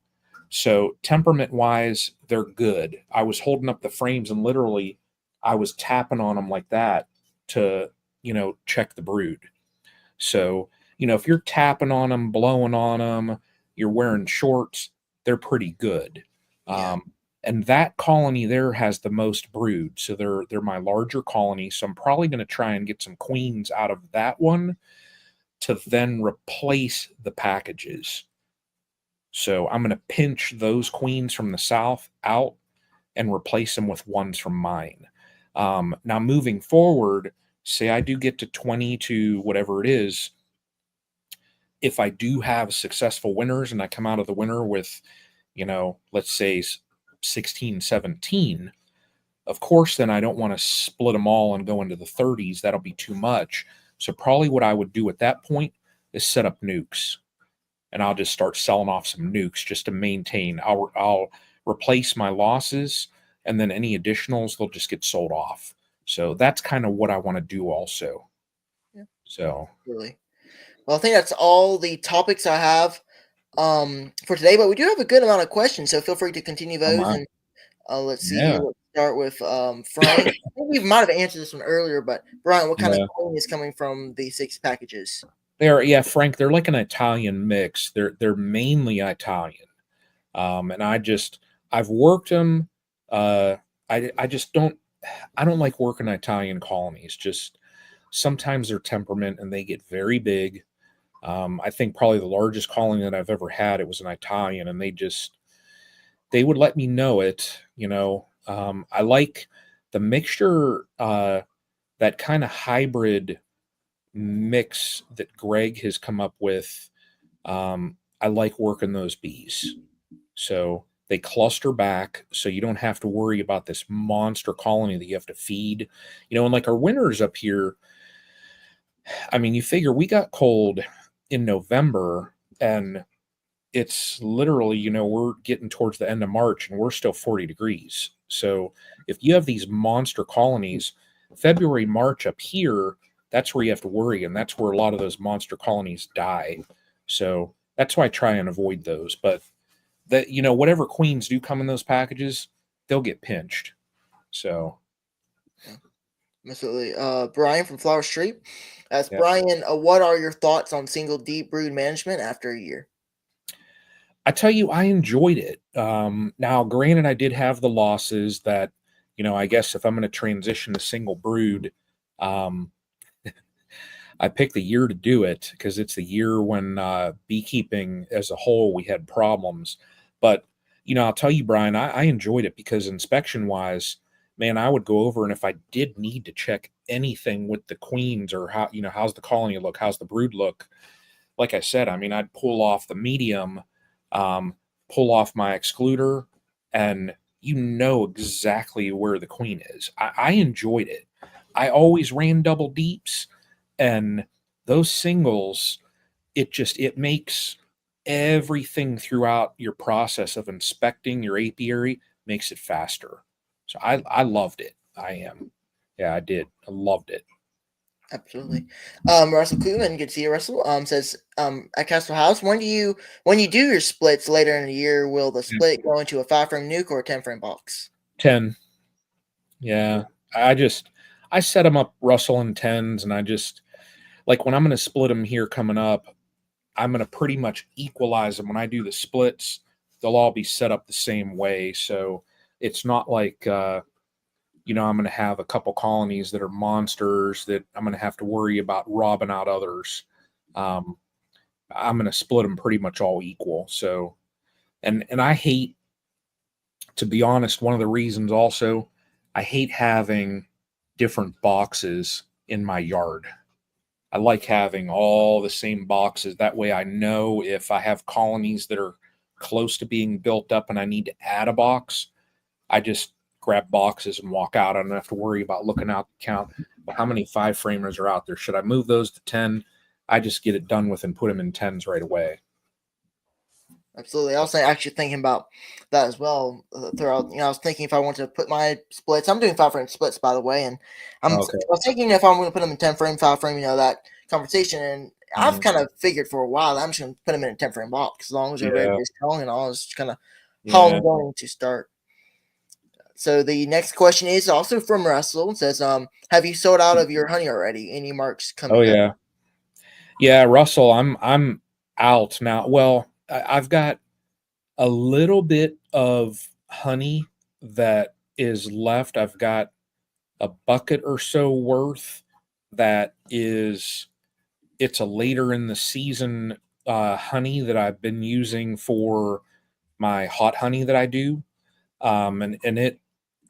So temperament wise, they're good. I was holding up the frames and literally I was tapping on them like that to, check the brood. So, if you're tapping on them, blowing on them, you're wearing shorts, they're pretty good. Yeah. And that colony there has the most brood. So they're my larger colony. So I'm probably going to try and get some queens out of that one to then replace the packages. So I'm going to pinch those queens from the south out and replace them with ones from mine. Now, moving forward, say I do get to 20 to whatever it is. If I do have successful winners and I come out of the winter with, let's say 16, 17. Of course, then I don't want to split them all and go into the 30s. That'll be too much. So probably what I would do at that point is set up nukes, and I'll just start selling off some nukes just to maintain. I'll replace my losses, and then any additionals they'll just get sold off. So that's kind of what I want to do also. Yeah. So Really. Well, I think that's all the topics I have for today, but we do have a good amount of questions, so feel free to continue oh those. my, And let's see here. yeah, Let's start with Frank. I think we might have answered this one earlier, but Brian, what kind of yeah. coin is coming from the 6 packages? Yeah, Frank. They're like an Italian mix. They're mainly Italian, and I've worked them. I just don't. I don't like working Italian colonies. Just sometimes their temperament and they get very big. I think probably the largest colony that I've ever had, it was an Italian, and they would let me know it. I like the mixture, that kind of hybrid mix that Greg has come up with. I like working those bees. So they cluster back, so you don't have to worry about this monster colony that you have to feed. And like our winters up here, I mean, you figure we got cold in November, and it's literally, we're getting towards the end of March and we're still 40 degrees. So if you have these monster colonies, February, March up here, that's where you have to worry. And that's where a lot of those monster colonies die. So that's why I try and avoid those. But that, whatever queens do come in those packages, they'll get pinched. So, Absolutely. Brian from Flower Street asks, yeah. Brian, what are your thoughts on single deep brood management after a year? I tell you, I enjoyed it. Now, granted, I did have the losses that, I guess if I'm going to transition to single brood, um, I picked the year to do it because it's the year when beekeeping as a whole, we had problems. But, I'll tell you, Brian, I enjoyed it because inspection wise, man, I would go over, and if I did need to check anything with the queens or how's the colony look, how's the brood look, like I said, I mean, I'd pull off the medium, um, pull off my excluder, and exactly where the queen is. I enjoyed it. I always ran double deeps, and those singles, it makes everything throughout your process of inspecting your apiary makes it faster. So I loved it. Yeah, I did. I loved it. Absolutely. Russell Koopman, good to see you, Russell. Says at Castle House, when you do your splits later in the year, will the split go into a 5-frame nuke or a 10-frame box? 10. Yeah. I set them up Russell in 10s, and I just like when I'm going to split them here coming up, I'm going to pretty much equalize them. When I do the splits, they'll all be set up the same way. So it's not like, I'm going to have a couple colonies that are monsters that I'm going to have to worry about robbing out others. I'm going to split them pretty much all equal. So, and I hate, to be honest, one of the reasons also, I hate having different boxes in my yard. I like having all the same boxes. That way I know if I have colonies that are close to being built up and I need to add a box, I just grab boxes and walk out. I don't have to worry about looking out the count. But how many 5-framers are out there? Should I move those to 10? I just get it done with and put them in 10s right away. Absolutely. I was actually thinking about that as well throughout. I was thinking if I want to put my splits, I'm doing 5-frame splits, by the way, and I was thinking if I'm going to put them in 10-frame, 5-frame, that conversation, and I've kind of figured for a while I'm just going to put them in a 10-frame box as long as they're very, very strong, and all is kind of how I'm going to start. So the next question is also from Russell. It says, have you sold out of your honey already? Any marks coming up? Oh yeah. Yeah, Russell, I'm out now. Well, I've got a little bit of honey that is left. I've got a bucket or so worth that is, it's a later in the season honey that I've been using for my hot honey that I do. And it,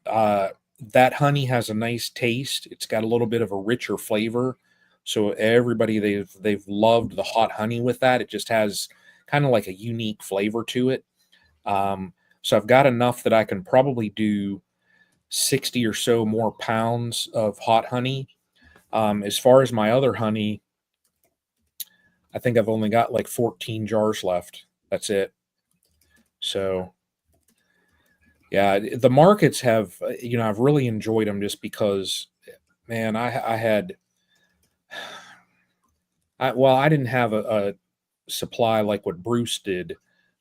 that honey has a nice taste. It's got a little bit of a richer flavor. So everybody, they've loved the hot honey with that. It just has kind of like a unique flavor to it. So I've got enough that I can probably do 60 or so more pounds of hot honey. As far as my other honey, I think I've only got like 14 jars left. That's it. So yeah, the markets have, I've really enjoyed them just because, man, I had, I didn't have a supply like what Bruce did.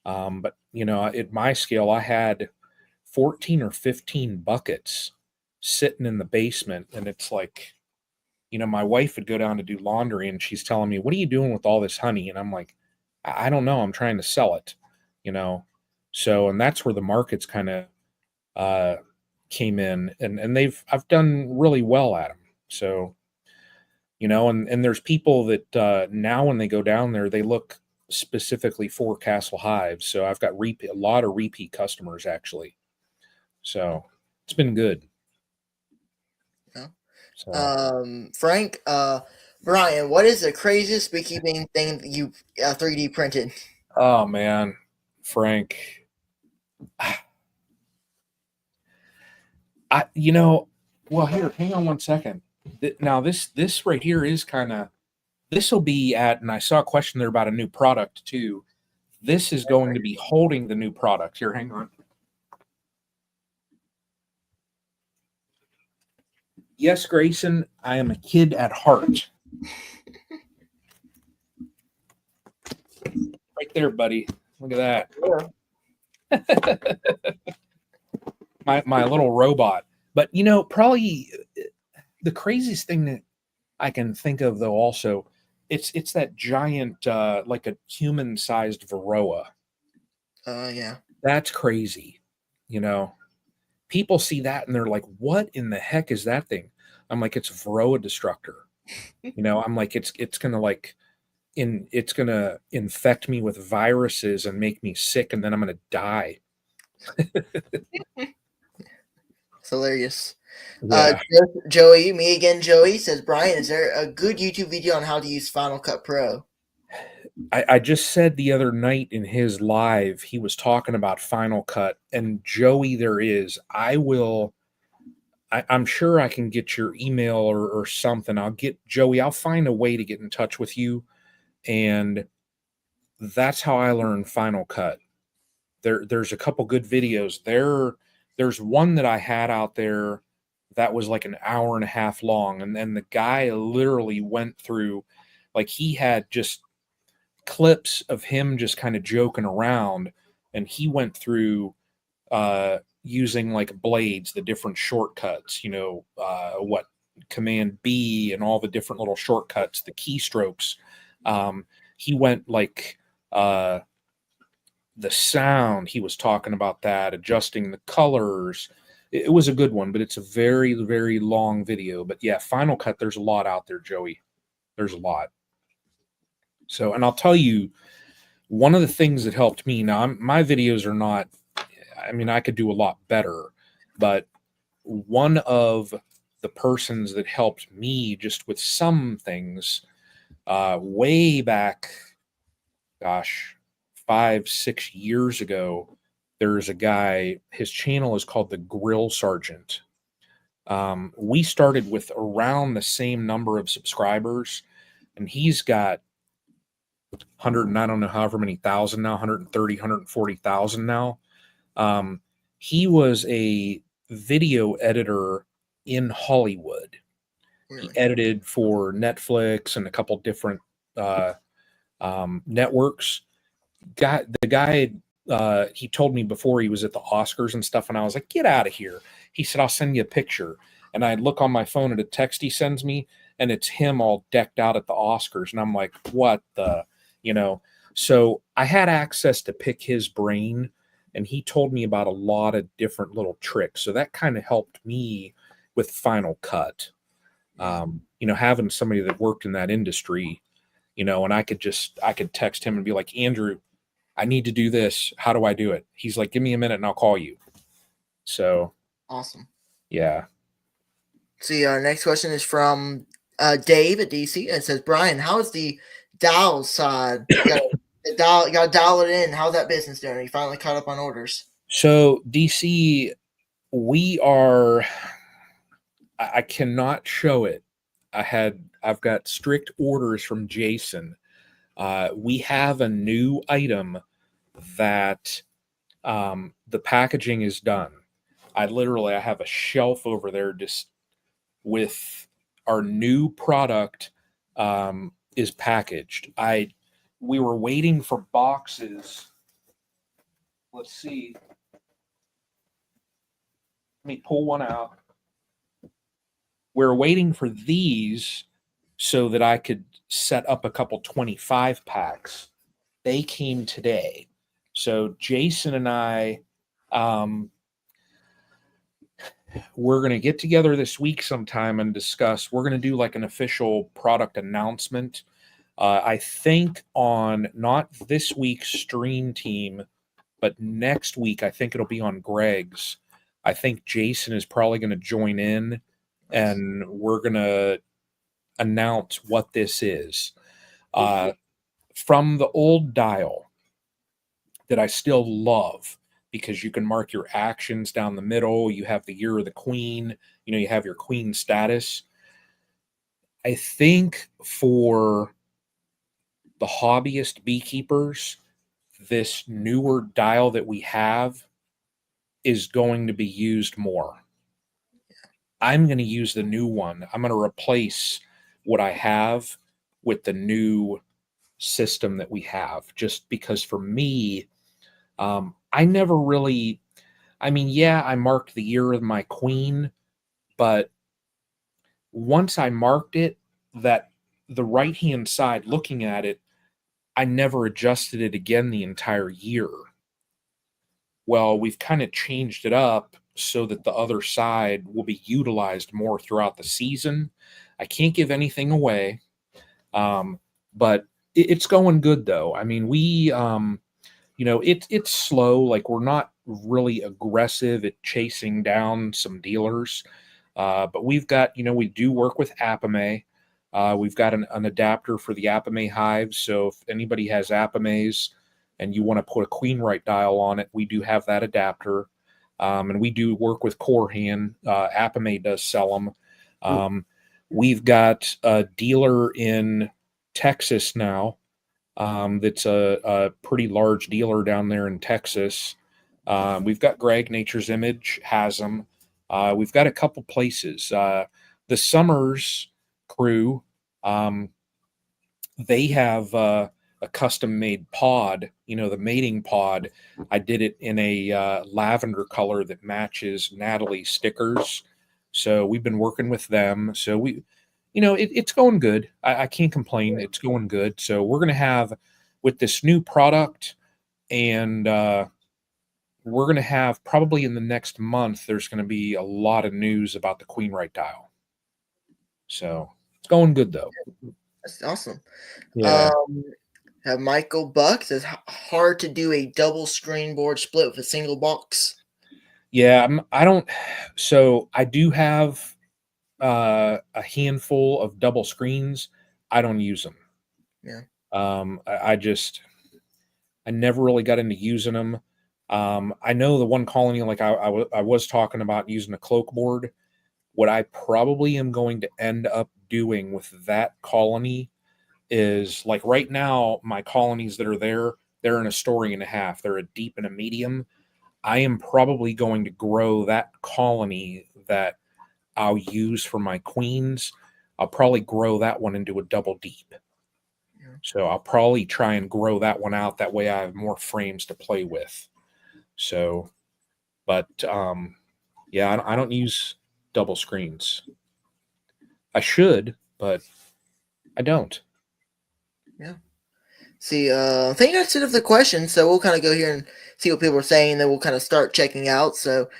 But at my scale, I had 14 or 15 buckets sitting in the basement. And it's like, my wife would go down to do laundry and she's telling me, what are you doing with all this honey? And I'm like, I don't know. I'm trying to sell it, you know? So, and that's where the markets kind of, came in and I've done really well at them. So, and there's people that, now when they go down there, they look specifically for Castle Hives. So I've got a lot of repeat customers actually. So it's been good. Yeah. So, Frank, Brian, what is the craziest beekeeping thing that you 3D printed? oh man, Frank, well, here, hang on one second. Now this right here is kind of, this will be at, and I saw a question there about a new product too. This is going to be holding the new product. Here, hang on. Yes, Grayson, I am a kid at heart. Right there, buddy. Look at that. my little robot. But probably the craziest thing that I can think of though also, it's that giant like a human-sized Varroa. Yeah. That's crazy. People see that and they're like, what in the heck is that thing? I'm like, it's Varroa destructor. I'm like, it's gonna like it's gonna infect me with viruses and make me sick, and then I'm gonna die. It's hilarious. Yeah. Joey, me again, Joey says, Brian, is there a good YouTube video on how to use Final Cut Pro? I just said the other night in his live, he was talking about Final Cut, and Joey, there is. I'm sure I can get your email or something. I'll get Joey. I'll find a way to get in touch with you, and that's how I learned Final Cut. There's a couple good videos. There's one that I had out there that was like an hour and a half long, and then the guy literally went through, like he had just clips of him just kind of joking around, and he went through using like blades, the different shortcuts, what Command B and all the different little shortcuts, the keystrokes. He went like the sound, he was talking about that, adjusting the colors. It was a good one, but it's a very, very long video. But yeah, Final Cut, there's a lot out there, Joey. There's a lot. So, and I'll tell you, one of the things that helped me, now my videos are not, I mean, I could do a lot better, but one of the persons that helped me just with some things way back, gosh, 5-6 years ago, there's a guy, his channel is called the Grill Sergeant. We started with around the same number of subscribers, and he's got 100 and I don't know however many thousand now, 130, 140,000 now. He was a video editor in Hollywood. Really? He edited for Netflix and a couple different networks. The guy, he told me before he was at the Oscars and stuff, and I was like, get out of here. He said, I'll send you a picture. And I look on my phone at a text he sends me, and it's him all decked out at the Oscars. And I'm like, what the, So I had access to pick his brain, and he told me about a lot of different little tricks. So that kind of helped me with Final Cut. Having somebody that worked in that industry, and I could text him and be like, Andrew, I need to do this. How do I do it? He's like, give me a minute and I'll call you. So awesome. Yeah. See, our next question is from Dave at DC. It says, Brian, how's the dial side? You gotta dial it in. How's that business doing? You finally caught up on orders? So DC, we are. I cannot show it. I've got strict orders from Jason. We have a new item that the packaging is done. I have a shelf over there just with our new product is packaged. I We were waiting for boxes. Let's see. Let me pull one out. We're waiting for these so that I could set up a couple 25 packs. They came today. So Jason and I, um, we're going to get together this week sometime and discuss. We're going to do like an official product announcement. I think on not this week's stream team, but next week, I think it'll be on Greg's. I think Jason is probably going to join in and we're going to announce what this is. From the old dial that I still love because you can mark your actions down the middle. You have the year of the queen, you have your queen status. I think for the hobbyist beekeepers, this newer dial that we have is going to be used more. I'm going to use the new one. I'm going to replace what I have with the new system that we have, just because for me, I never really, yeah, I marked the year of my queen, but once I marked it, that the right hand side looking at it, I never adjusted it again the entire year. Well, we've kind of changed it up so that the other side will be utilized more throughout the season. I can't give anything away, but it's going good though. I mean, it's slow. Like we're not really aggressive at chasing down some dealers, but we've got we do work with Apame. We've got an adapter for the Apame hives. So if anybody has Apames and you want to put a Queenright dial on it, we do have that adapter. And we do work with Corehand. Apame does sell them. We've got a dealer in Texas now that's a pretty large dealer down there in Texas. We've got Greg, Nature's Image, has them. We've got a couple places. The Summers crew, they have a custom made pod, the mating pod. I did it in a lavender color that matches Natalie's stickers. So we've been working with them. So it's going good. I can't complain. It's going good. So we're going to have with this new product and we're going to have probably in the next month, there's going to be a lot of news about the Queenright dial. So it's going good though. That's awesome. Yeah. Have Michael Buck says hard to do a double screen board split with a single box. Yeah, so I do have a handful of double screens. I don't use them. Yeah. I never really got into using them. I know the one colony, like I was talking about using a cloak board. What I probably am going to end up doing with that colony is like right now, my colonies that are there, they're in a story and a half. They're a deep and a medium. I am probably going to grow that colony that I'll use for my queens. I'll probably grow that one into a double deep. Yeah. So I'll probably try and grow that one out. That way I have more frames to play with. So, but yeah, I don't use double screens. I should, but I don't. Yeah. See, I think that's it of the questions. So we'll kind of go here and see what people are saying. Then we'll kind of start checking out. So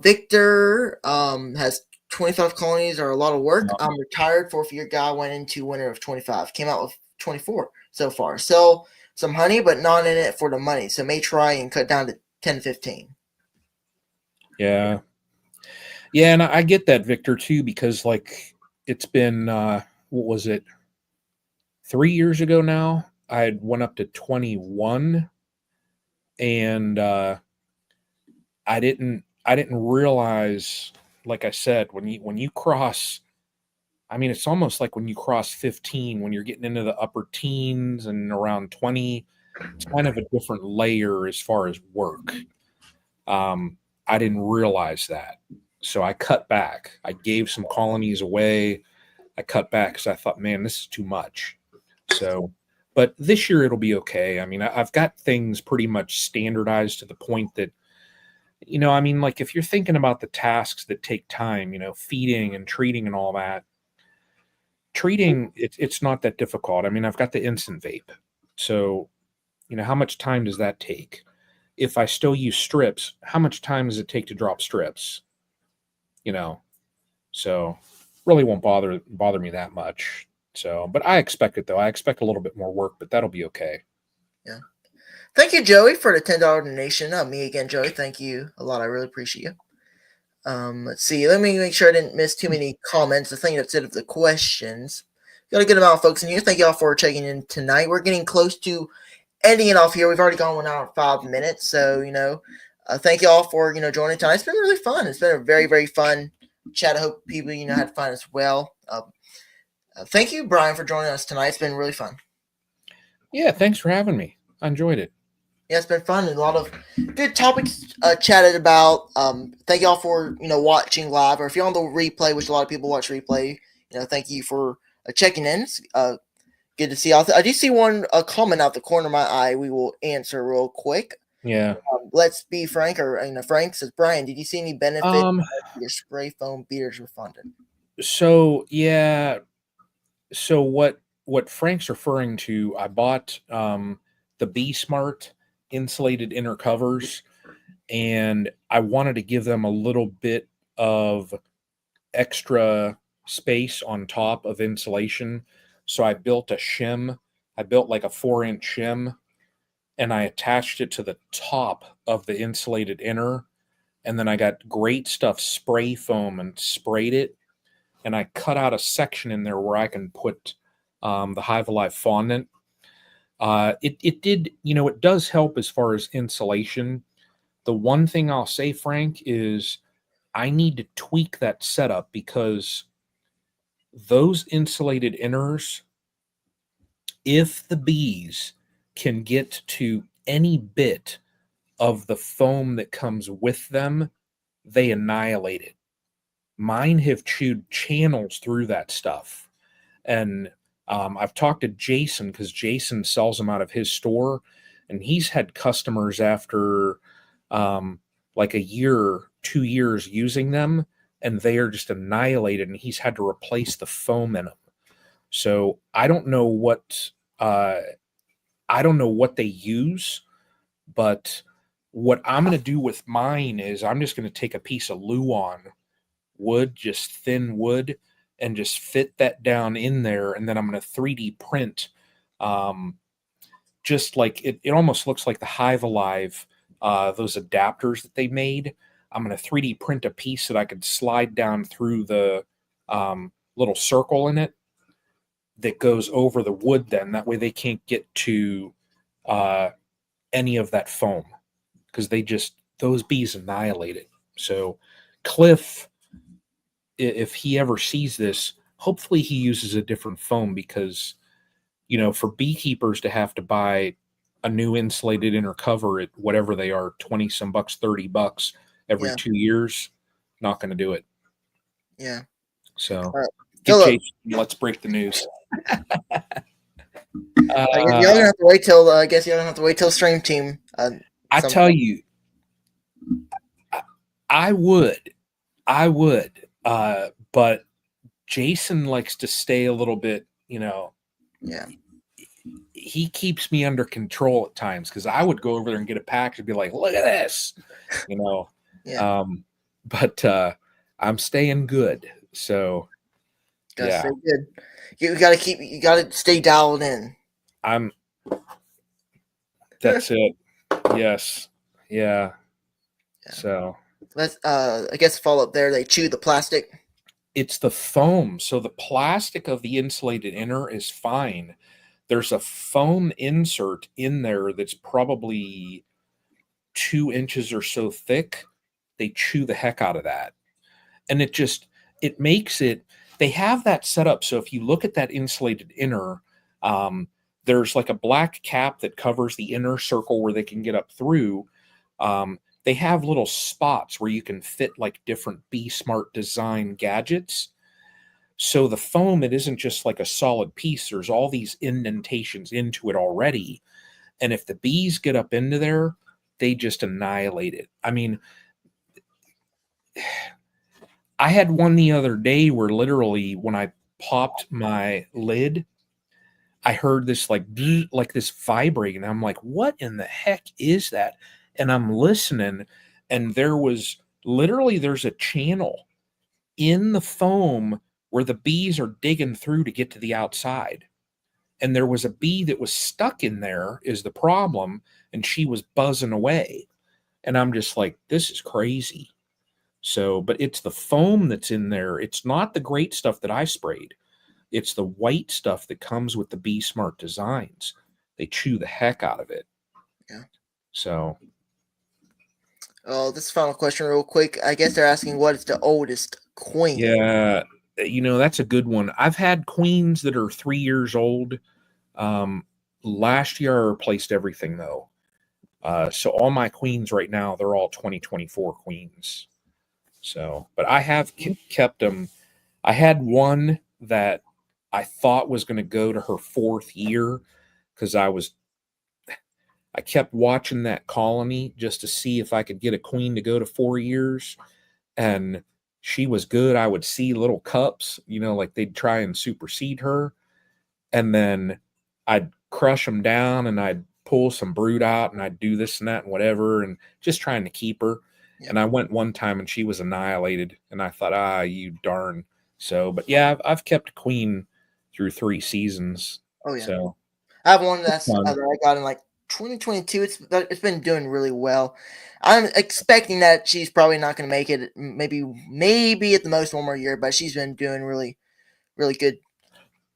Victor has 25 colonies are a lot of work. I'm retired 4th-year guy, went into winter of 25. Came out with 24 so far. Sell some honey, but not in it for the money. So may try and cut down to 10, 15. Yeah. Yeah, and I get that, Victor, too, because like it's been what was it? 3 years ago now, I went up to 21 and I didn't realize, like I said, when you cross, I mean, it's almost like when you cross 15, when you're getting into the upper teens and around 20, it's kind of a different layer as far as work. Um, I didn't realize that. So I cut back. I gave some colonies away. I cut back because I thought, man, this is too much. So, but this year it'll be okay. I mean, I've got things pretty much standardized to the point that, I mean, like if you're thinking about the tasks that take time, feeding and treating and all that, treating, it's not that difficult. I mean, I've got the instant vape. So, how much time does that take? If I still use strips, how much time does it take to drop strips? You know, so really won't bother me that much. So, but I expect it though. I expect a little bit more work, but that'll be okay. Yeah. Thank you, Joey, for the $10 donation. Me again, Joey. Thank you a lot. I really appreciate you. Let's see. Let me make sure I didn't miss too many comments. The thing that's it of the questions. Got a good amount of folks in here. Thank you all for checking in tonight. We're getting close to ending it off here. We've already gone 1 hour and 5 minutes. So, thank you all for, joining tonight. It's been really fun. It's been a very, very fun chat. I hope people, had fun as well. Thank you, Brian, for joining us tonight. It's been really fun. Yeah, thanks for having me. I enjoyed it. Yeah, it's been fun and a lot of good topics chatted about. Thank y'all for watching live, or if you're on the replay, which a lot of people watch replay. Thank you for checking in. It's, good to see y'all. I do see one comment out the corner of my eye. We will answer real quick. Yeah. Let's be frank, or Frank says, Brian, did you see any benefit your spray foam beaters were funded? So yeah. So what Frank's referring to, I bought the Be Smart insulated inner covers, and I wanted to give them a little bit of extra space on top of insulation. So I built a shim. I built like a 4-inch shim, and I attached it to the top of the insulated inner. And then I got Great Stuff spray foam and sprayed it. And I cut out a section in there where I can put the Hive Alive fondant. It did, it does help as far as insulation. The one thing I'll say, Frank, is I need to tweak that setup because those insulated inners, if the bees can get to any bit of the foam that comes with them, they annihilate it. Mine have chewed channels through that stuff. And I've talked to Jason because Jason sells them out of his store, and he's had customers after like a year, 2 years using them, and they are just annihilated, and he's had to replace the foam in them. So I don't know what they use, but what I'm going to do with mine is I'm just going to take a piece of Luan wood, just thin wood, and just fit that down in there, and then I'm going to 3D print just like it almost looks like the Hive Alive, those adapters that they made. I'm going to 3D print a piece that I could slide down through the little circle in it that goes over the wood. Then that way they can't get to any of that foam because those bees annihilate it. So Cliff, if he ever sees this, hopefully he uses a different foam because, for beekeepers to have to buy a new insulated inner cover at whatever they are, 20 some bucks, $30 every 2 years, not going to do it. Yeah. So Jason, let's break the news. Y'all gonna have to wait till. I guess y'all gonna have to wait till Stream Team. I tell you, I would, but Jason likes to stay a little bit. Yeah. He keeps me under control at times because I would go over there and get a package and be like, "Look at this," Yeah. But I'm staying good, so gotta stay good. You gotta stay dialed in. That's it. Yes. Yeah. So let's I guess follow up there. They chew the plastic. It's the foam. So the plastic of the insulated inner is fine. There's a foam insert in there that's probably 2 inches or so thick they chew the heck out of that. And it makes it, they have that set up. So if you look at that insulated inner, there's like a black cap that covers the inner circle where they can get up through. They have little spots where you can fit like different Be Smart design gadgets. So the foam, it isn't just like a solid piece. There's all these indentations into it already. And if the bees get up into there, they just annihilate it. I mean, I had one the other day where literally when I popped my lid, I heard this like this vibrating. I'm like, what in the heck is that? And I'm listening, and there's a channel in the foam where the bees are digging through to get to the outside. And there was a bee that was stuck in there is the problem, and she was buzzing away. And I'm just like, this is crazy. So, but it's the foam that's in there. It's not the great stuff that I sprayed. It's the white stuff that comes with the Be Smart designs. They chew the heck out of it. Yeah. So. Oh, this final question real quick. I guess they're asking what is the oldest queen? Yeah, that's a good one. I've had queens that are 3 years old. Last year I replaced everything though. So all my queens right now, they're all 2024 queens. So, but I have kept them. I had one that I thought was going to go to her 4th year because I kept watching that colony just to see if I could get a queen to go to 4 years. And she was good. I would see little cups, like they'd try and supersede her. And then I'd crush them down and I'd pull some brood out and I'd do this and that and whatever, and just trying to keep her. Yeah. And I went one time and she was annihilated. And I thought, you darn. So, but yeah, I've kept a queen through 3 seasons. Oh, yeah. So I have one that I got in like 2022. It's been doing really well. I'm expecting that she's probably not going to make it. Maybe at the most 1 more year, but she's been doing really, really good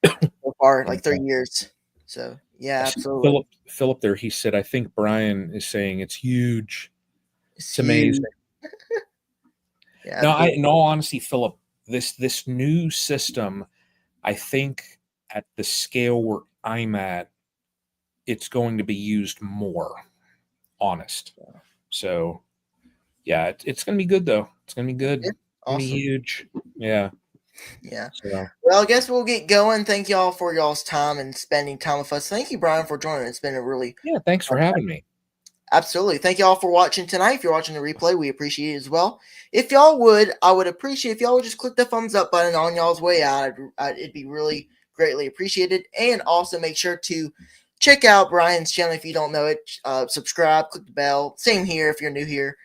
so far, like 3 years. So yeah, absolutely. Philip there, he said, I think Brian is saying it's huge. It's amazing. Yeah. No, in all honesty, Philip, this new system, I think at the scale where I'm at, it's going to be used more. Honest. Yeah. So yeah, it's going to be good though. It's going to be good. Yeah, awesome. It's going to be huge. Yeah. Yeah. So. Well, I guess we'll get going. Thank y'all for y'all's time and spending time with us. Thank you, Brian, for joining. It's been a really thanks for having me. Absolutely. Thank y'all for watching tonight. If you're watching the replay, we appreciate it as well. If y'all would, I would appreciate if y'all would just click the thumbs up button on y'all's way out. It'd be really greatly appreciated. And also make sure to check out Brian's channel if you don't know it. Subscribe, click the bell. Same here if you're new here.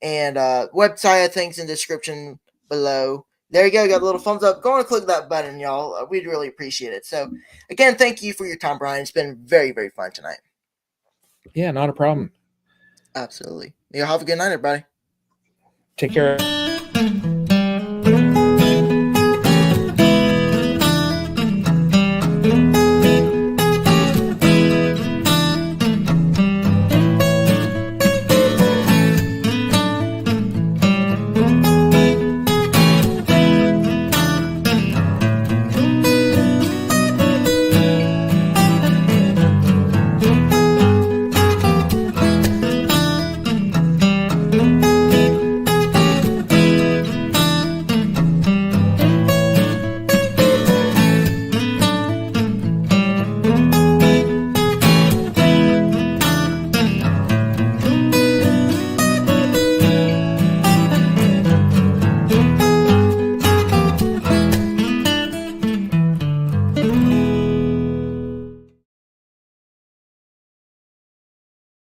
And website, I think, is in the description below. There you go. Got a little thumbs up. Go on and click that button, y'all. We'd really appreciate it. So, again, thank you for your time, Brian. It's been very, very fun tonight. Yeah, not a problem. Absolutely. You have a good night, everybody. Take care.